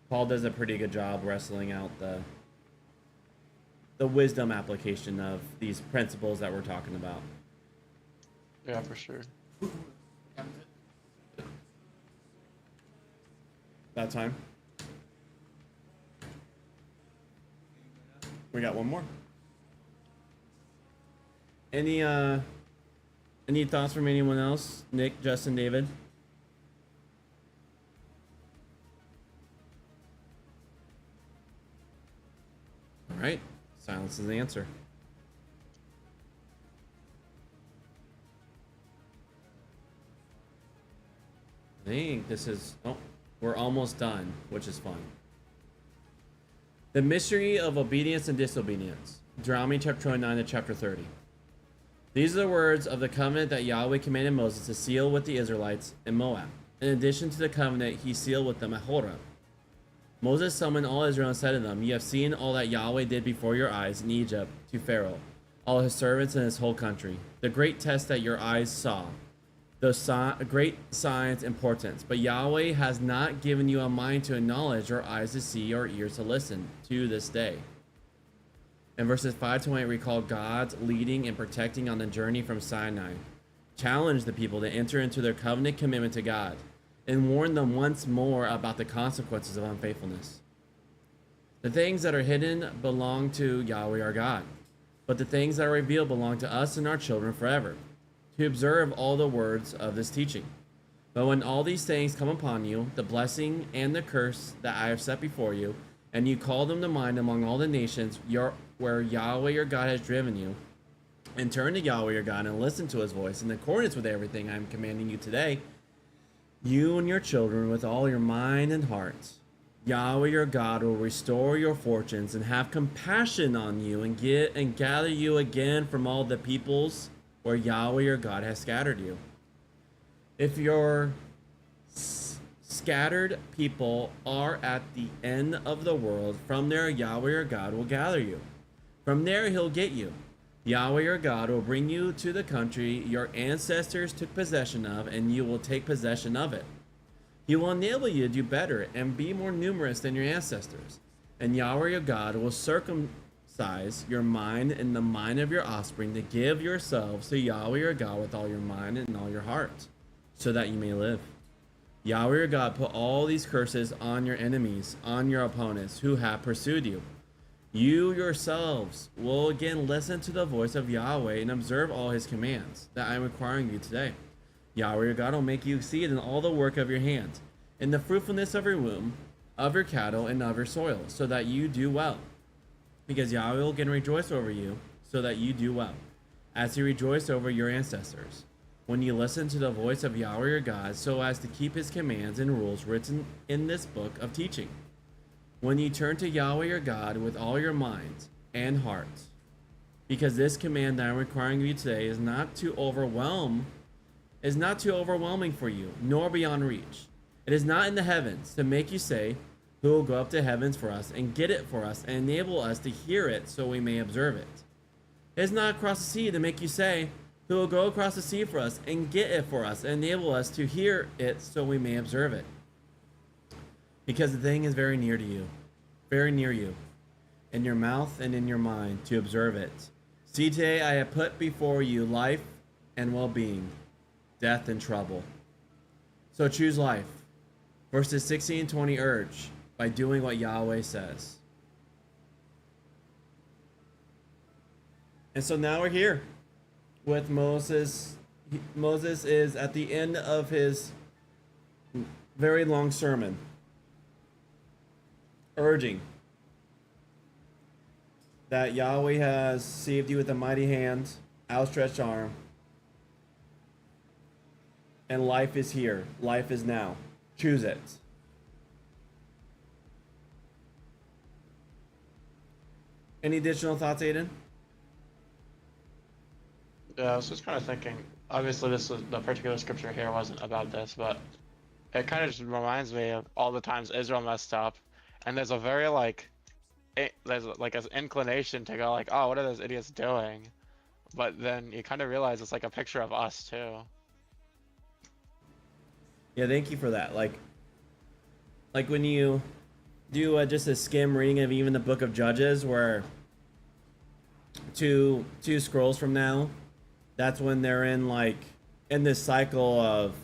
Paul does a pretty good job wrestling out the wisdom application of these principles that we're talking about. Yeah, for sure. That time. We got one more. Any thoughts from anyone else? Nick, Justin, David? All right. Silence is the answer. I think this is... Oh, we're almost done, which is fun. The mystery of obedience and disobedience. Deuteronomy chapter 29 to chapter 30. These are the words of the covenant that Yahweh commanded Moses to seal with the Israelites in Moab, in addition to the covenant he sealed with them at Horeb. Moses summoned all Israel and said to them, "You have seen all that Yahweh did before your eyes in Egypt to Pharaoh, all his servants and his whole country. The great test that your eyes saw, the great signs and portents. But Yahweh has not given you a mind to acknowledge, or eyes to see, or ears to listen to this day." In verses 5 to 8, recall God's leading and protecting on the journey from Sinai. Challenge the people to enter into their covenant commitment to God, and warn them once more about the consequences of unfaithfulness. The things that are hidden belong to Yahweh our God, but the things that are revealed belong to us and our children forever, to observe all the words of this teaching. But when all these things come upon you, the blessing and the curse that I have set before you, and you call them to mind among all the nations where Yahweh your God has driven you, and turn to Yahweh your God and listen to his voice in accordance with everything I am commanding you today, you and your children with all your mind and heart, Yahweh your God will restore your fortunes and have compassion on you and gather you again from all the peoples where Yahweh your God has scattered you. If your scattered people are at the end of the world, from there Yahweh your God will gather you. From there he'll get you. Yahweh your God will bring you to the country your ancestors took possession of, and you will take possession of it. He will enable you to do better and be more numerous than your ancestors. And Yahweh your God will circumcise your mind and the mind of your offspring to give yourselves to Yahweh your God with all your mind and all your heart, so that you may live. Yahweh your God put all these curses on your enemies, on your opponents who have pursued you. You yourselves will again listen to the voice of Yahweh and observe all his commands that I am requiring you today. Yahweh your God will make you exceed in all the work of your hands, in the fruitfulness of your womb, of your cattle, and of your soil, so that you do well. Because Yahweh will again rejoice over you, so that you do well, as he rejoiced over your ancestors, when you listen to the voice of Yahweh your God, so as to keep his commands and rules written in this book of teaching. When you turn to Yahweh your God with all your mind and heart, because this command that I'm requiring of you today is not too overwhelming for you, nor beyond reach. It is not in the heavens to make you say, "Who will go up to heavens for us and get it for us and enable us to hear it so we may observe it?" It is not across the sea to make you say, "Who will go across the sea for us and get it for us and enable us to hear it so we may observe it?" Because the thing is very near to you, very near you, in your mouth and in your mind, to observe it. See, today I have put before you life and well-being, death and trouble. So choose life. Verses 16 and 20 urge, by doing what Yahweh says. And so now we're here with Moses. Moses is at the end of his very long sermon, urging that Yahweh has saved you with a mighty hand, outstretched arm, and life is here. Life is now. Choose it. Any additional thoughts, Aiden? Yeah, I was just kind of thinking. Obviously, the particular scripture here wasn't about this, but it kind of just reminds me of all the times Israel messed up, and there's a very there's like an inclination to go like, "Oh, what are those idiots doing?" But then you kind of realize it's like a picture of us too. Yeah, thank you for that. Like when you do just a skim reading of even the book of Judges, where two scrolls from now, that's when they're in like in this cycle of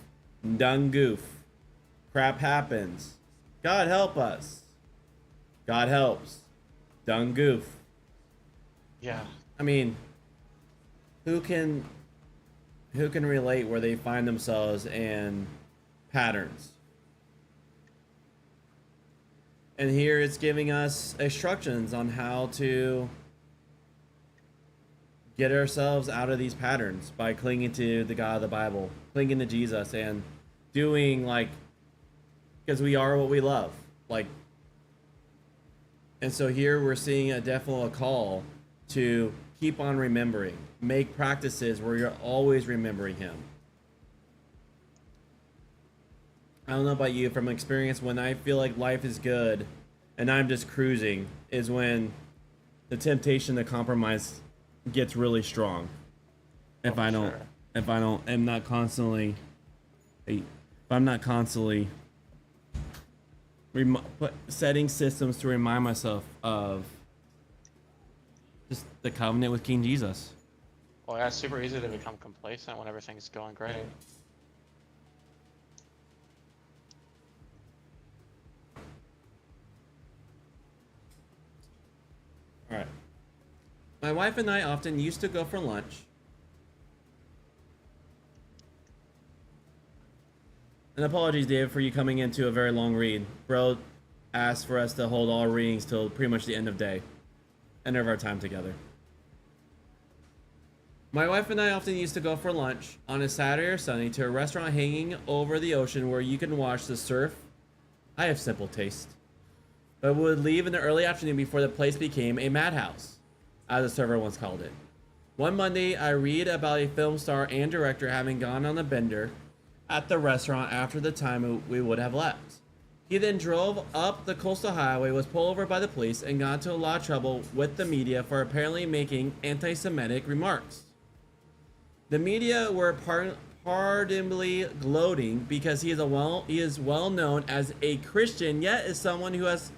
done goof, crap happens, God help us, God helps, done goof. Yeah. I mean, who can relate where they find themselves in patterns? And here it's giving us instructions on how to get ourselves out of these patterns by clinging to the God of the Bible, clinging to Jesus, and doing like, because we are what we love. Like, and so here we're seeing definitely a call to keep on remembering, make practices where you're always remembering Him. I don't know about you, from experience, when I feel like life is good and I'm just cruising is when the temptation to compromise gets really strong. If I'm not constantly setting systems to remind myself of just the covenant with King Jesus. Well, yeah, it's super easy to become complacent when everything's going great. All right. My wife and I often used to go for lunch. And apologies, Dave, for you coming into a very long read. Bro asked for us to hold all readings till pretty much the end of day. End of our time together. My wife and I often used to go for lunch on a Saturday or Sunday to a restaurant hanging over the ocean where you can watch the surf. I have simple taste. But would leave in the early afternoon before the place became a madhouse, as a server once called it. One Monday, I read about a film star and director having gone on a bender at the restaurant after the time we would have left. He then drove up the coastal highway, was pulled over by the police, and got into a lot of trouble with the media for apparently making anti-Semitic remarks. The media were pardonably gloating because he is well known as a Christian, yet is someone who has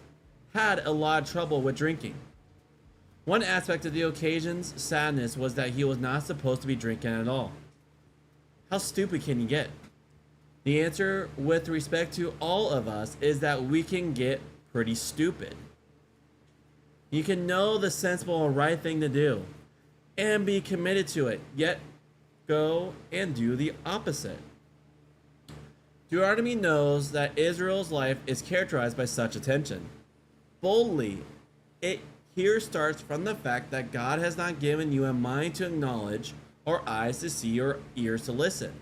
had a lot of trouble with drinking. One aspect of the occasion's sadness was that he was not supposed to be drinking at all. How stupid can you get? The answer, with respect to all of us, is that we can get pretty stupid. You can know the sensible and right thing to do and be committed to it, yet go and do the opposite. Deuteronomy knows that Israel's life is characterized by such attention. Boldly, it here starts from the fact that God has not given you a mind to acknowledge, or eyes to see, or ears to listen.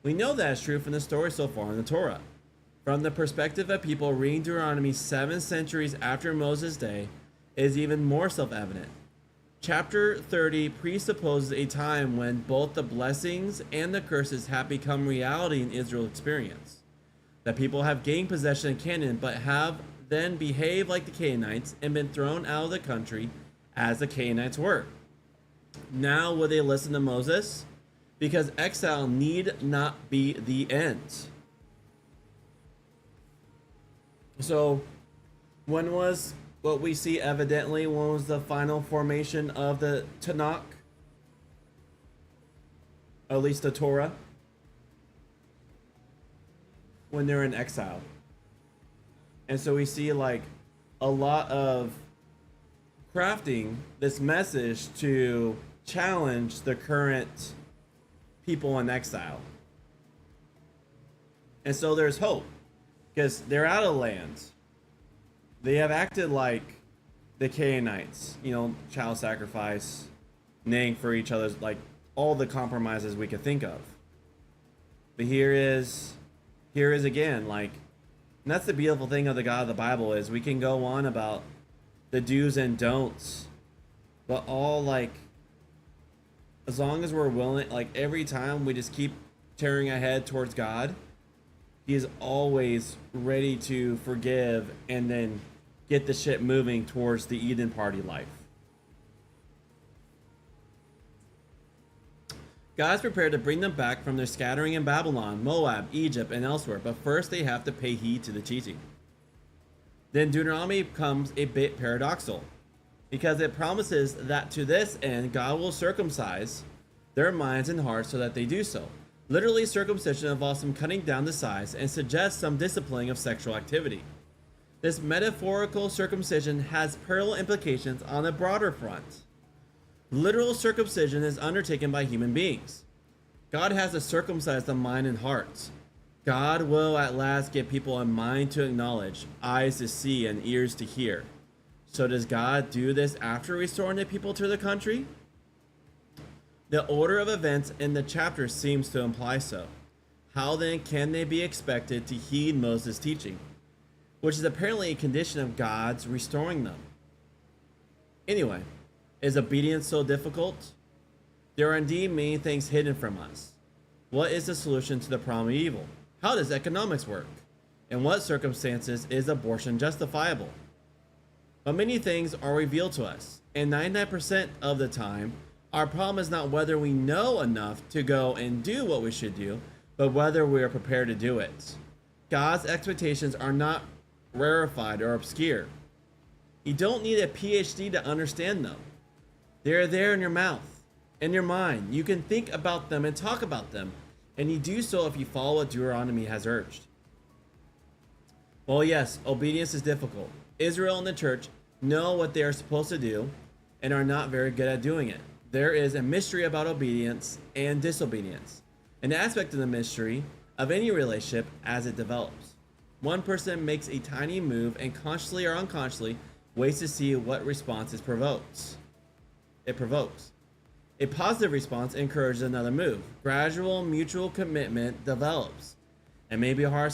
We know that is true from the story so far in the Torah. From the perspective of people reading Deuteronomy 7 centuries after Moses' day, it is even more self-evident. Chapter 30 presupposes a time when both the blessings and the curses have become reality in Israel's experience. That people have gained possession of Canaan, but have then behaved like the Canaanites and been thrown out of the country as the Canaanites were. Now will they listen to Moses? Because exile need not be the end. So, when was what we see evidently, when was the final formation of the Tanakh? At least the Torah? When they're in exile. And so we see like a lot of crafting this message to challenge the current people in exile. And so there's hope, because they're out of land. They have acted like the Canaanites, you know, child sacrifice, naying for each other's, like all the compromises we could think of. But here is again, like, and that's the beautiful thing of the God of the Bible, is we can go on about the do's and don'ts, but all like, as long as we're willing, like every time we just keep tearing ahead towards God, He is always ready to forgive and then get the shit moving towards the Eden party life. God is prepared to bring them back from their scattering in Babylon, Moab, Egypt, and elsewhere, but first they have to pay heed to the teaching. Then Deuteronomy becomes a bit paradoxical. because it promises that to this end God will circumcise their minds and hearts so that they do so. Literally, circumcision involves some cutting down the size and suggests some disciplining of sexual activity. This metaphorical circumcision has parallel implications on a broader front. Literal circumcision is undertaken by human beings. God has to circumcise the mind and heart. God will at last give people a mind to acknowledge, eyes to see, and ears to hear. So does God do this after restoring the people to the country? The order of events in the chapter seems to imply so. How then can they be expected to heed Moses' teaching, which is apparently a condition of God's restoring them? Anyway, is obedience so difficult? There are indeed many things hidden from us. What is the solution to the problem of evil? How does economics work? In what circumstances is abortion justifiable? But many things are revealed to us, and 99% of the time, our problem is not whether we know enough to go and do what we should do, but whether we are prepared to do it. God's expectations are not rarefied or obscure. You don't need a PhD to understand them. They're there in your mouth, in your mind. You can think about them and talk about them, and you do so if you follow what Deuteronomy has urged. Well, yes, obedience is difficult. Israel and the church know what they are supposed to do and are not very good at doing it. There is a mystery about obedience and disobedience, an aspect of the mystery of any relationship as it develops. One person makes a tiny move and consciously or unconsciously waits to see what response it provokes. A positive response encourages another move. Gradual mutual commitment develops, and may be hard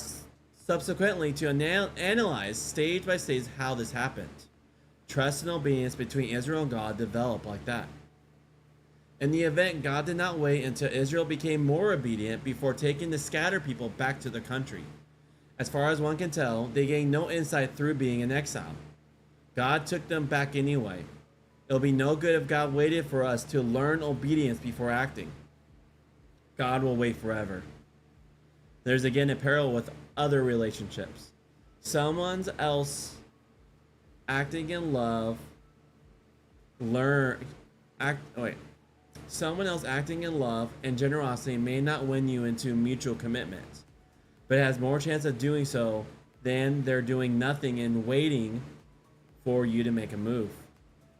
subsequently to analyze stage by stage how this happened. Trust and obedience between Israel and God develop like that. In the event, God did not wait until Israel became more obedient before taking the scattered people back to the country. As far as one can tell, they gained no insight through being in exile. God took them back anyway. It'll be no good if God waited for us to learn obedience before acting. God will wait forever. There's again a parallel with other relationships. Someone else acting in love and generosity may not win you into mutual commitment, but it has more chance of doing so than they're doing nothing and waiting for you to make a move.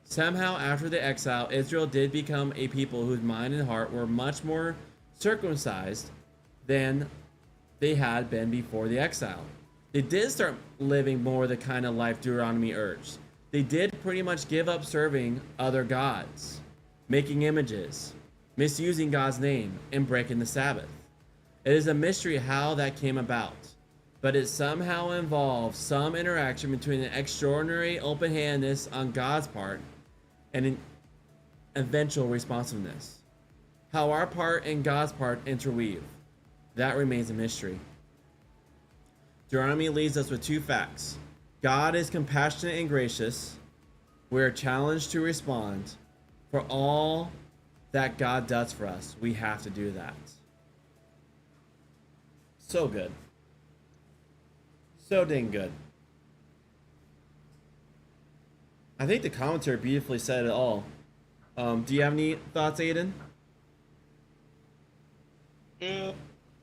Somehow, after the exile, Israel did become a people whose mind and heart were much more circumcised than they had been before the exile. They did start living more the kind of life Deuteronomy urged. They did pretty much give up serving other gods, making images, misusing God's name, and breaking the Sabbath. It is a mystery how that came about, but it somehow involves some interaction between an extraordinary open-handedness on God's part and an eventual responsiveness. How our part and God's part interweave, that remains a mystery. Deuteronomy leaves us with two facts. God is compassionate and gracious. We are challenged to respond. For all that God does for us, we have to do that. So good. So dang good. I think the commentary beautifully said it all. Do you have any thoughts, Aiden? Yeah.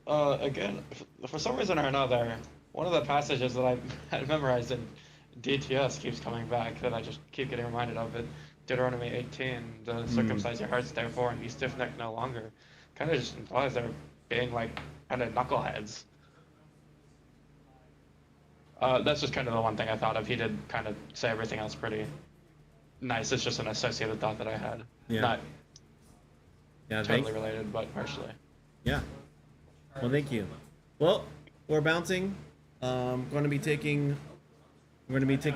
Again, for some reason or another, one of the passages that I had memorized in DTS keeps coming back that I just keep getting reminded of it. Deuteronomy 18, the circumcise your hearts therefore and be stiff-necked no longer. Kind of just implies they're being like kind of knuckleheads. That's just kind of the one thing I thought of. He did kind of say everything else pretty nice. It's just an associated thought that I had. Yeah. Not Yeah, totally related, but partially. Yeah. Well, thank you. Well, we're bouncing. Going to be taking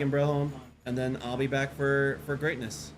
bro home, and then I'll be back for greatness.